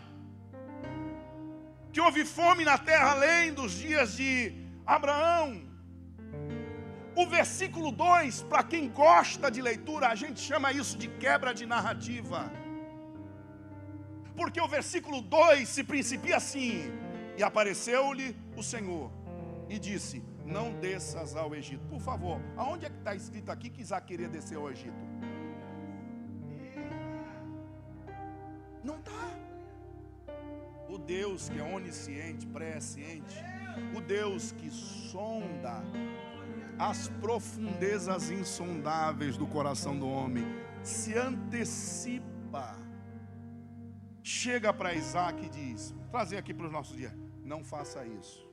[SPEAKER 3] que houve fome na terra além dos dias de Abraão. O versículo 2, para quem gosta de leitura, a gente chama isso de quebra de narrativa. Porque o versículo 2 se principia assim: e apareceu-lhe o Senhor e disse: não desças ao Egito. Por favor, aonde é que está escrito aqui que Isaac queria descer ao Egito? Não está. O Deus que é onisciente, presciente, o Deus que sonda as profundezas insondáveis do coração do homem, se antecipa, chega para Isaac e diz: trazer aqui para os nossos dias, não faça isso.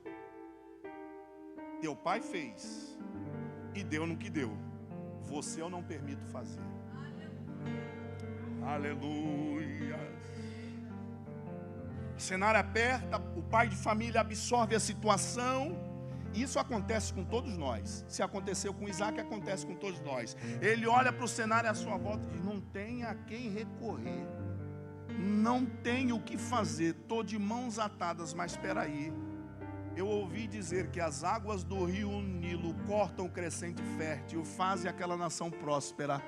[SPEAKER 3] Teu pai fez e deu no que deu, você eu não permito fazer. Aleluia. O cenário aperta, o pai de família absorve a situação. Isso acontece com todos nós. Se aconteceu com Isaac, acontece com todos nós. Ele olha para o cenário à sua volta e diz: não tem a quem recorrer, não tenho o que fazer, estou de mãos atadas. Mas espera aí, eu ouvi dizer que as águas do rio Nilo cortam o crescente fértil, fazem aquela nação próspera.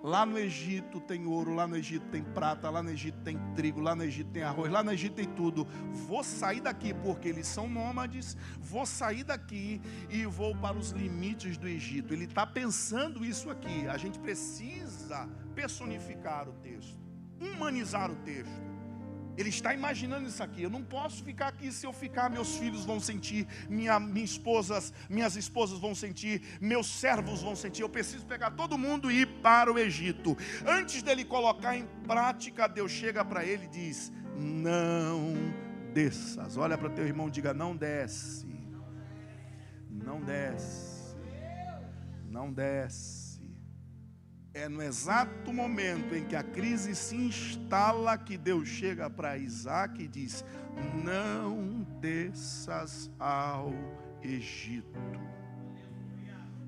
[SPEAKER 3] Lá no Egito tem ouro, lá no Egito tem prata, lá no Egito tem trigo, lá no Egito tem arroz, lá no Egito tem tudo. Vou sair daqui porque eles são nômades, vou sair daqui e vou para os limites do Egito. Ele está pensando isso aqui. A gente precisa personificar o texto, humanizar o texto. Ele está imaginando isso aqui. Eu não posso ficar aqui. Se eu ficar, meus filhos vão sentir, minhas esposas vão sentir, meus servos vão sentir. Eu preciso pegar todo mundo e ir para o Egito. Antes dele colocar em prática, Deus chega para ele e diz: não desças. Olha para o teu irmão e diga: não desce. Não desce. Não desce. É no exato momento em que a crise se instala que Deus chega para Isaac e diz: não desças ao Egito.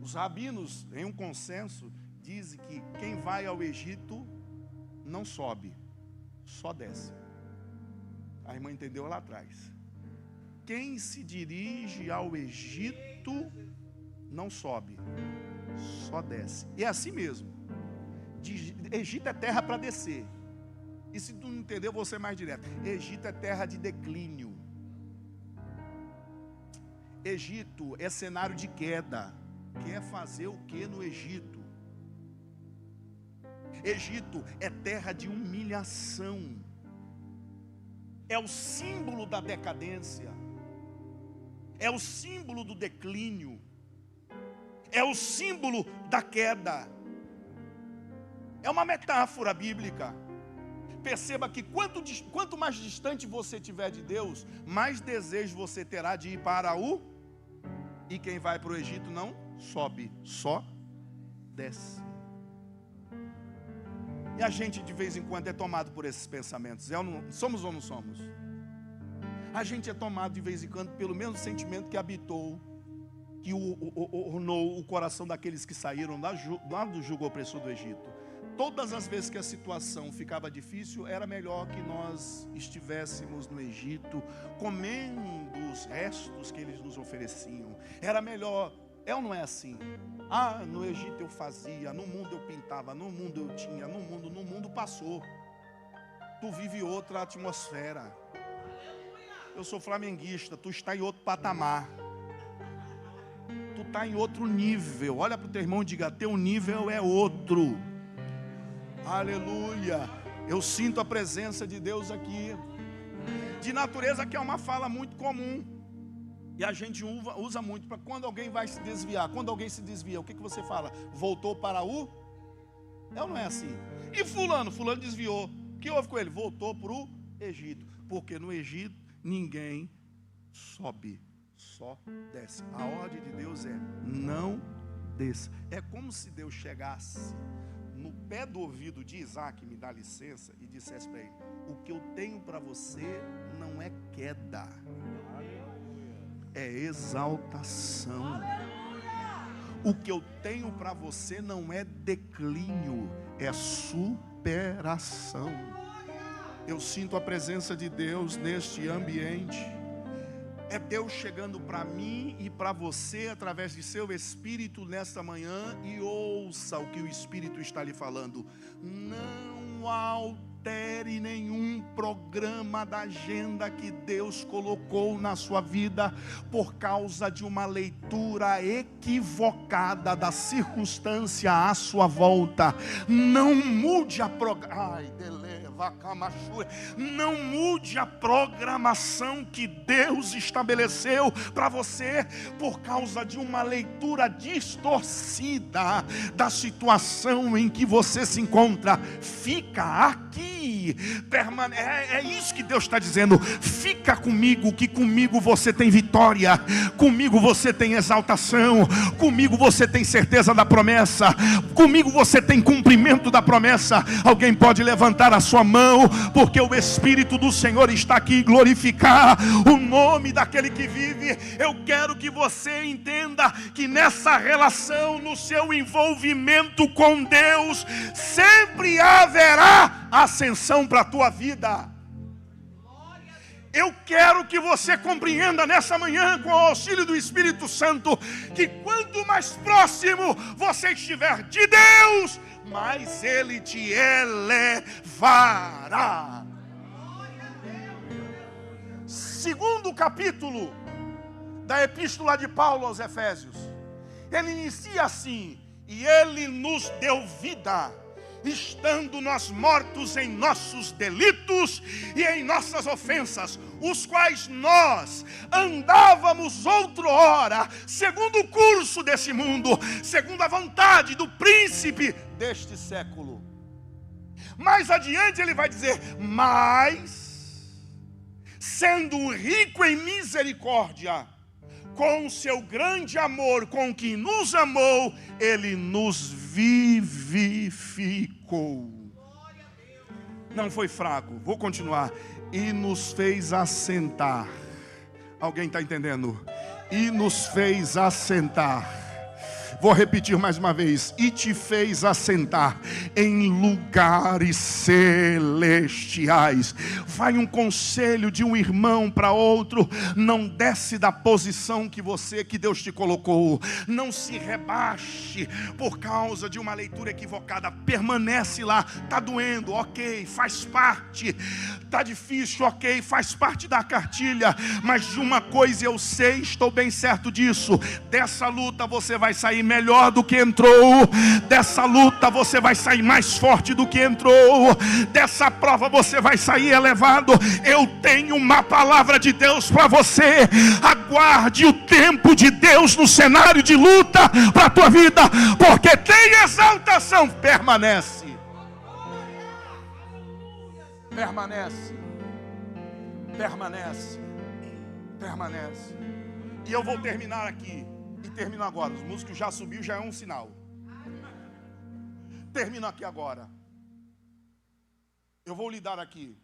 [SPEAKER 3] Os rabinos, em um consenso, dizem que quem vai ao Egito não sobe, só desce. A irmã entendeu lá atrás. Quem se dirige ao Egito não sobe, só desce. E é assim mesmo. Egito é terra para descer. E se tu não entendeu, vou ser mais direto. Egito é terra de declínio. Egito é cenário de queda. Quer fazer o que no Egito? Egito é terra de humilhação. É o símbolo da decadência. É o símbolo do declínio. É o símbolo da queda. É uma metáfora bíblica. Perceba que quanto mais distante você estiver de Deus, mais desejo você terá de ir para o... E quem vai para o Egito não sobe, só desce. E a gente de vez em quando é tomado por esses pensamentos. Somos ou não somos? A gente é tomado de vez em quando pelo mesmo sentimento que habitou, que ornou o coração daqueles que saíram lá do jugo opressor do Egito. Todas as vezes que a situação ficava difícil, era melhor que nós estivéssemos no Egito, comendo os restos que eles nos ofereciam. Era melhor, é ou não é assim? Ah, no Egito eu fazia, no mundo eu pintava, no mundo eu tinha, no mundo passou. Tu vive outra atmosfera. Eu sou flamenguista, tu está em outro patamar. Tu está em outro nível. Olha para o teu irmão e diga: teu nível é outro. Aleluia. Eu sinto a presença de Deus aqui. De natureza que é uma fala muito comum. E a gente usa muito para quando alguém vai se desviar. Quando alguém se desvia, o que você fala? Voltou para o... É ou não é assim? E fulano desviou. O que houve com ele? Voltou para o Egito. Porque no Egito ninguém sobe, só desce. A ordem de Deus é: não desça. É como se Deus chegasse no pé do ouvido de Isaac, me dá licença, e dissesse para ele: o que eu tenho para você não é queda, é exaltação. O que eu tenho para você não é declínio, é superação. Eu sinto a presença de Deus neste ambiente. É Deus chegando para mim e para você através de seu Espírito nesta manhã. E ouça o que o Espírito está lhe falando. Não altere nenhum programa da agenda que Deus colocou na sua vida por causa de uma leitura equivocada da circunstância à sua volta. Não mude a não mude a programação que Deus estabeleceu para você por causa de uma leitura distorcida da situação em que você se encontra. Fica aqui, é isso que Deus está dizendo. Fica comigo, que comigo você tem vitória, comigo você tem exaltação, comigo você tem certeza da promessa, comigo você tem cumprimento da promessa. Alguém pode levantar a sua mão, porque o Espírito do Senhor está aqui, glorificar o nome daquele que vive. Eu quero que você entenda que nessa relação, no seu envolvimento com Deus, sempre haverá ascensão para a tua vida. Eu quero que você compreenda nessa manhã, com o auxílio do Espírito Santo, que quanto mais próximo você estiver de Deus, mais Ele te elevará. Segundo capítulo da Epístola de Paulo aos Efésios, ele inicia assim: e Ele nos deu vida, estando nós mortos em nossos delitos e em nossas ofensas, os quais nós andávamos outrora, segundo o curso desse mundo, segundo a vontade do príncipe deste século. Mais adiante ele vai dizer: mas, sendo rico em misericórdia, com o seu grande amor, com que nos amou, Ele nos vivificou. Não foi fraco, vou continuar. E nos fez assentar. Alguém está entendendo? E nos fez assentar. Vou repetir mais uma vez. E te fez assentar em lugares celestiais. Vai um conselho de um irmão para outro: não desce da posição que Deus te colocou. Não se rebaixe por causa de uma leitura equivocada. Permanece lá. Está doendo, ok, faz parte. Está difícil, ok, faz parte da cartilha. Mas de uma coisa eu sei, estou bem certo disso: dessa luta você vai sair melhor do que entrou. Dessa luta você vai sair mais forte do que entrou. Dessa prova você vai sair elevado. Eu tenho uma palavra de Deus para você. Aguarde o tempo de Deus no cenário de luta para a tua vida, porque tem exaltação. Permanece. Permanece. Permanece. Permanece. E eu vou terminar aqui. E termino agora. Os músicos já subiu, já é um sinal. Termino aqui agora. Eu vou lhe dar aqui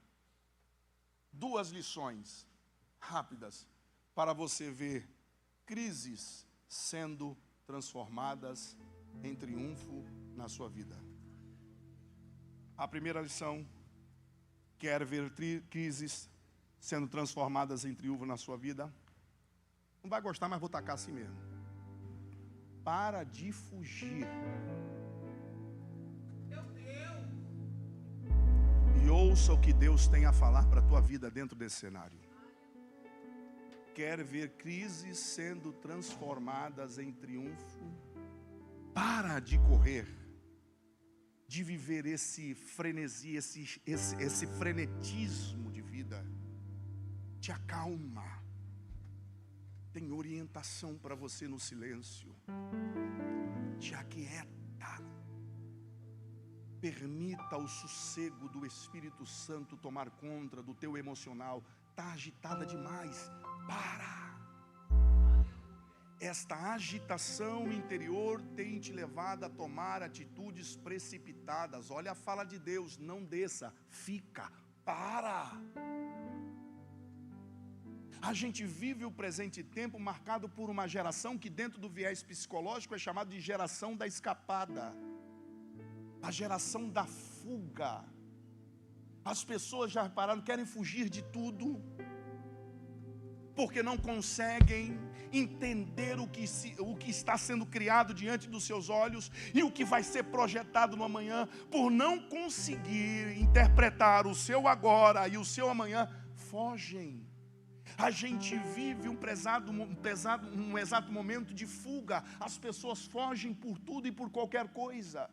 [SPEAKER 3] 2 lições rápidas para você ver crises sendo transformadas em triunfo na sua vida. A primeira lição: quer ver crises sendo transformadas em triunfo na sua vida? Não vai gostar, mas vou tacar assim mesmo. Para de fugir. E ouça o que Deus tem a falar para a tua vida dentro desse cenário. Quer ver crises sendo transformadas em triunfo? Para de correr, de viver esse frenesi, esse frenetismo de vida. Te acalma. Tem orientação para você no silêncio. Te aquieta. Permita o sossego do Espírito Santo tomar conta do teu emocional. Está agitada demais. Para. Esta agitação interior tem te levado a tomar atitudes precipitadas. Olha a fala de Deus: não desça, fica, para. A gente vive o presente tempo marcado por uma geração que, dentro do viés psicológico, é chamada de geração da escapada, a geração da fuga. As pessoas, já repararam, querem fugir de tudo, porque não conseguem entender o que está sendo criado diante dos seus olhos e o que vai ser projetado no amanhã. Por não conseguir interpretar o seu agora e o seu amanhã, fogem. A gente vive um exato momento de fuga. As pessoas fogem por tudo e por qualquer coisa,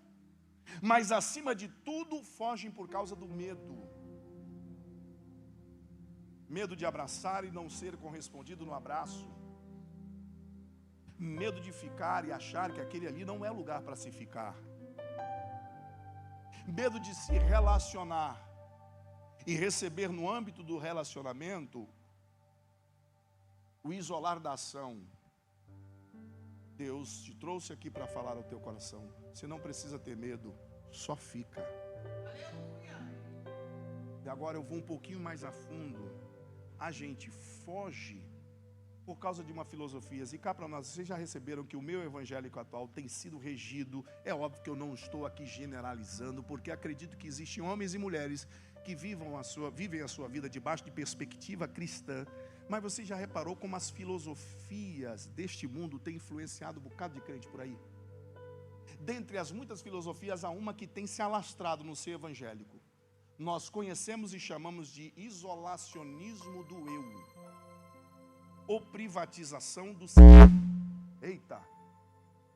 [SPEAKER 3] mas acima de tudo fogem por causa do medo. Medo de abraçar e não ser correspondido no abraço. Medo de ficar e achar que aquele ali não é lugar para se ficar. Medo de se relacionar e receber no âmbito do relacionamento o isolar da ação. Deus te trouxe aqui para falar ao teu coração: você não precisa ter medo, só fica. E agora eu vou um pouquinho mais a fundo. A gente foge por causa de uma filosofia. E cá para nós, vocês já receberam que o meu evangélico atual tem sido regido. É óbvio que eu não estou aqui generalizando, porque acredito que existem homens e mulheres que vivem a sua vida debaixo de perspectiva cristã. Mas você já reparou como as filosofias deste mundo têm influenciado um bocado de crente por aí? Dentre as muitas filosofias, há uma que tem se alastrado no ser evangélico. Nós conhecemos e chamamos de isolacionismo do eu, ou privatização do ser. Eita!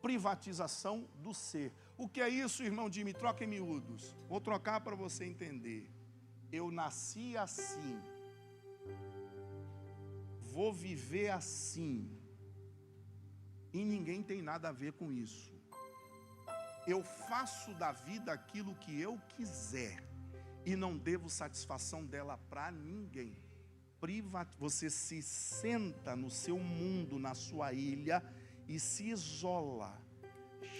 [SPEAKER 3] Privatização do ser. O que é isso, irmão Jimmy? Troca em miúdos. Vou trocar para você entender. Eu nasci assim. Vou viver assim. E ninguém tem nada a ver com isso. Eu faço da vida aquilo que eu quiser. E não devo satisfação dela para ninguém. Você se senta no seu mundo, na sua ilha, e se isola.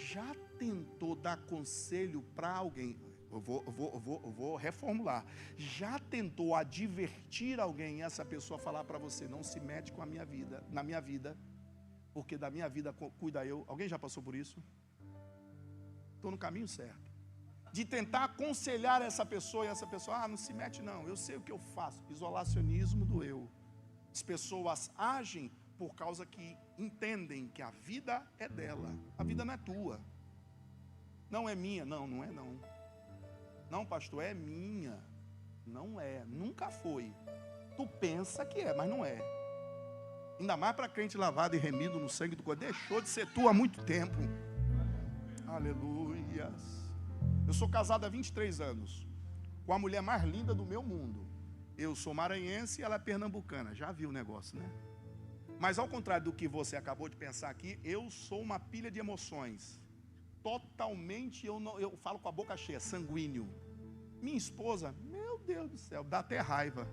[SPEAKER 3] Já tentou dar conselho para alguém? Eu vou reformular. Já tentou advertir alguém e essa pessoa falar para você: não se mete com a minha vida, na minha vida, porque da minha vida cuida eu? Alguém já passou por isso? Estou no caminho certo. De tentar aconselhar essa pessoa e essa pessoa: não se mete não, eu sei o que eu faço. Isolacionismo do eu. As pessoas agem por causa que entendem que a vida é dela. A vida não é tua. Não é minha. Não é não. Não, pastor, é minha. Não é, nunca foi. Tu pensa que é, mas não é. Ainda mais para crente lavado e remido no sangue do Cordeiro. Deixou de ser tua há muito tempo. Aleluias. Eu sou casado há 23 anos com a mulher mais linda do meu mundo. Eu sou maranhense e ela é pernambucana. Já viu o negócio, né? Mas ao contrário do que você acabou de pensar aqui, eu sou uma pilha de emoções. Totalmente, eu falo com a boca cheia, sanguíneo. Minha esposa, meu Deus do céu, dá até raiva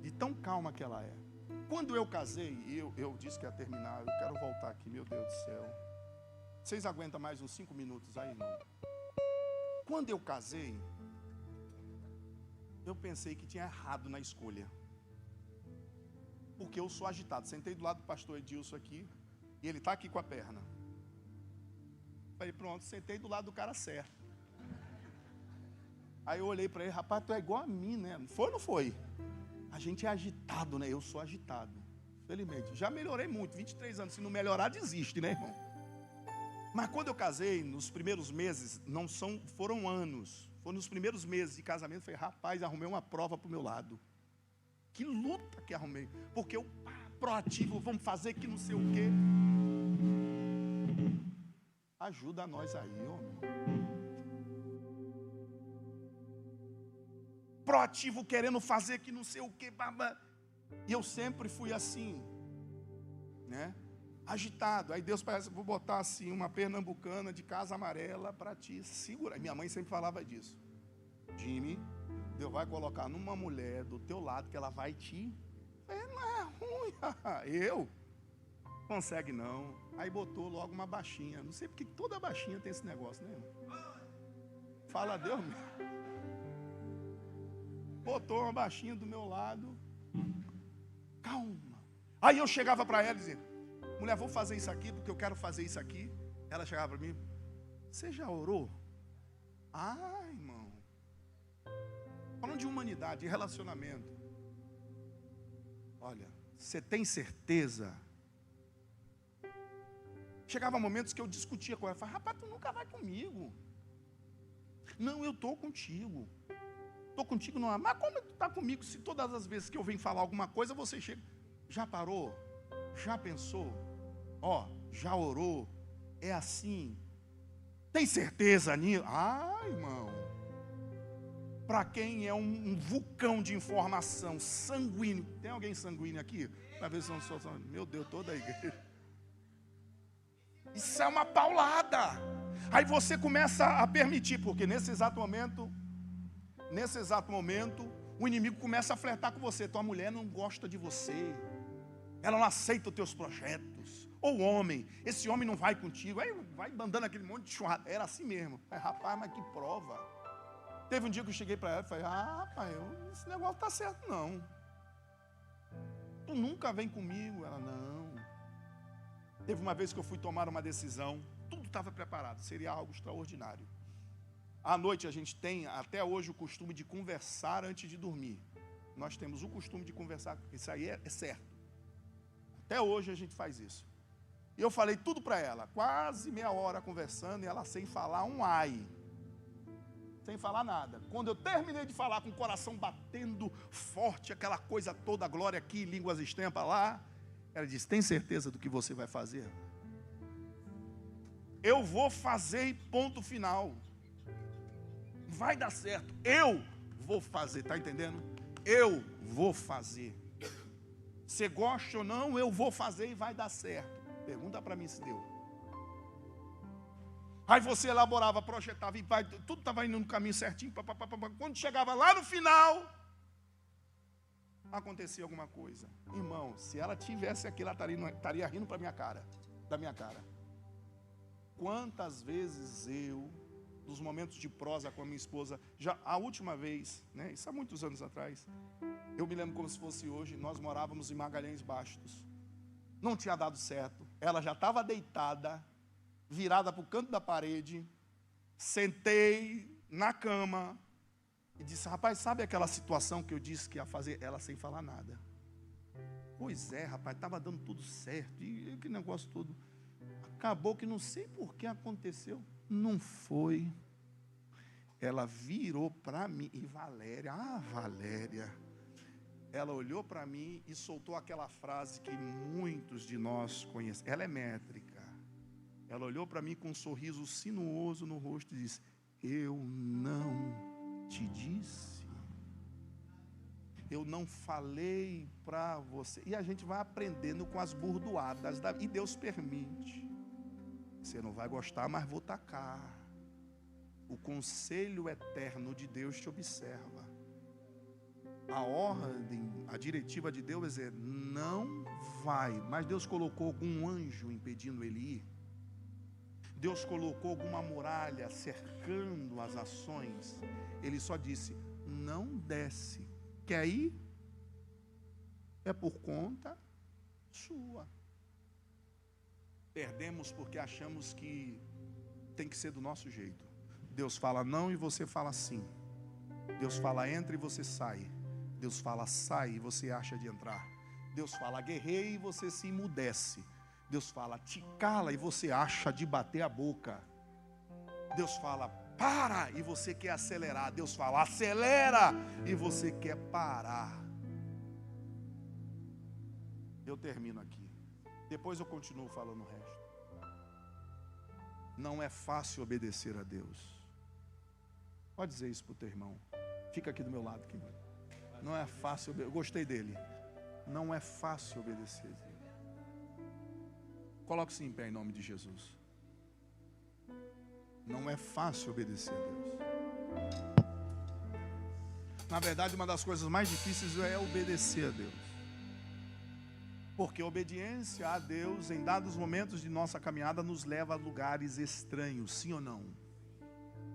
[SPEAKER 3] de tão calma que ela é. Quando eu casei, eu disse que ia terminar, eu quero voltar aqui, meu Deus do céu. Vocês aguentam mais uns 5 minutos aí, irmão? Quando eu casei, eu pensei que tinha errado na escolha. Porque eu sou agitado. Sentei do lado do pastor Edilson aqui, e ele está aqui com a perna. Falei, pronto, sentei do lado do cara certo. Aí eu olhei para ele: rapaz, tu é igual a mim, né? Foi ou não foi? A gente é agitado, né? Eu sou agitado. Felizmente, já melhorei muito, 23 anos. Se não melhorar, desiste, né, irmão? Mas quando eu casei, nos primeiros meses, foram anos. Foram nos primeiros meses de casamento, falei, rapaz, arrumei uma prova para o meu lado. Que luta que arrumei. Porque eu, proativo, vamos fazer que não sei o quê. Ajuda nós aí, homem. Proativo, querendo fazer que não sei o quê. E eu sempre fui assim, né? Agitado. Aí Deus parece, vou botar assim uma pernambucana de casa amarela para te segurar. Minha mãe sempre falava disso. Jimmy, Deus vai colocar numa mulher do teu lado que ela vai te... não é ruim. Eu? Consegue não. Aí botou logo uma baixinha. Não sei porque toda baixinha tem esse negócio, né? Fala a Deus mesmo. Botou uma baixinha do meu lado. Calma. Aí eu chegava para ela e dizia, mulher, vou fazer isso aqui porque eu quero fazer isso aqui. Ela chegava para mim, você já orou? Irmão. Falando de humanidade, de relacionamento. Olha, você tem certeza? Chegava momentos que eu discutia com ela. Falava, rapaz, tu nunca vai comigo. Não, eu estou contigo. Estou contigo não. Mas como tu está comigo se todas as vezes que eu venho falar alguma coisa, você chega... Já parou? Já pensou? Já orou? É assim? Tem certeza nisso? Irmão. Para quem é um vulcão de informação sanguíneo. Tem alguém sanguíneo aqui? Para ver se não sou. Meu Deus, toda a igreja. Isso é uma paulada. Aí você começa a permitir, porque nesse exato momento, o inimigo começa a flertar com você. Tua mulher não gosta de você. Ela não aceita os teus projetos. Ou o homem, esse homem não vai contigo. Aí vai mandando aquele monte de churrasco. Era assim mesmo. Rapaz, mas que prova. Teve um dia que eu cheguei para ela e falei, rapaz, esse negócio está certo não. Tu nunca vem comigo. Ela, não. Teve uma vez que eu fui tomar uma decisão, tudo estava preparado, seria algo extraordinário. À noite a gente tem até hoje o costume de conversar antes de dormir. Nós temos o costume de conversar, isso aí é certo. Até hoje a gente faz isso. E eu falei tudo para ela, quase meia hora conversando, e ela sem falar um ai. Sem falar nada. Quando eu terminei de falar, com o coração batendo forte, aquela coisa toda, glória aqui, línguas estempa lá, ela disse, tem certeza do que você vai fazer? Eu vou fazer e ponto final. Vai dar certo. Eu vou fazer, está entendendo? Eu vou fazer. Você gosta ou não, eu vou fazer e vai dar certo. Pergunta para mim se deu. Aí você elaborava, projetava, e tudo estava indo no caminho certinho. Quando chegava lá no final, acontecia alguma coisa. Irmão, se ela tivesse aqui, ela estaria rindo da minha cara. Quantas vezes eu, nos momentos de prosa com a minha esposa, já a última vez, né, isso há muitos anos atrás, eu me lembro como se fosse hoje, nós morávamos em Magalhães Bastos. Não tinha dado certo, ela já estava deitada, virada para o canto da parede, sentei na cama e disse, rapaz, sabe aquela situação que eu disse que ia fazer? Ela sem falar nada. Pois é, rapaz, estava dando tudo certo, e que negócio todo. Acabou que não sei por que aconteceu. Não foi. Ela virou para mim, e Valéria, Valéria, ela olhou para mim e soltou aquela frase que muitos de nós conhecem. Ela é métrica. Ela olhou para mim com um sorriso sinuoso no rosto e disse, eu não te disse. Eu não falei para você. E a gente vai aprendendo com as burdoadas, e Deus permite. Você não vai gostar, mas vou tacar. O conselho eterno de Deus te observa. A ordem, a diretiva de Deus é não vai. Mas Deus colocou algum anjo impedindo ele ir. Deus colocou alguma muralha cercando as ações. Ele só disse, não desce. Quer ir? É por conta sua. Perdemos porque achamos que tem que ser do nosso jeito. Deus fala não e você fala sim. Deus fala entra e você sai. Deus fala sai e você acha de entrar. Deus fala guerreia e você se emudece. Deus fala te cala e você acha de bater a boca. Deus fala para e você quer acelerar. Deus fala acelera e você quer parar. Eu termino aqui. Depois eu continuo falando o resto. Não é fácil obedecer a Deus. Pode dizer isso para o teu irmão. Fica aqui do meu lado, querido. Não é fácil, eu gostei dele. Não é fácil obedecer. Coloque-se em pé em nome de Jesus. Não é fácil obedecer a Deus. Na verdade, uma das coisas mais difíceis é obedecer a Deus. Porque a obediência a Deus, em dados momentos de nossa caminhada, nos leva a lugares estranhos, sim ou não?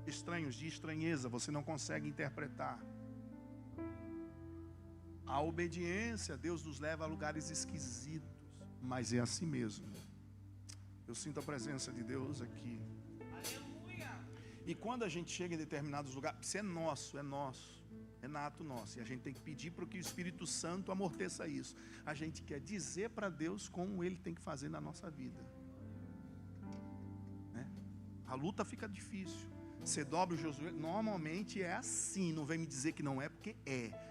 [SPEAKER 3] Estranhos, de estranheza, você não consegue interpretar. A obediência a Deus nos leva a lugares esquisitos, mas é assim mesmo. Eu sinto a presença de Deus aqui. Aleluia! E quando a gente chega em determinados lugares, isso é nosso, é nato nosso. E a gente tem que pedir para que o Espírito Santo amorteça isso. A gente quer dizer para Deus como Ele tem que fazer na nossa vida. Né? A luta fica difícil. Você dobra o joelho, normalmente é assim, não vem me dizer que não é, porque é.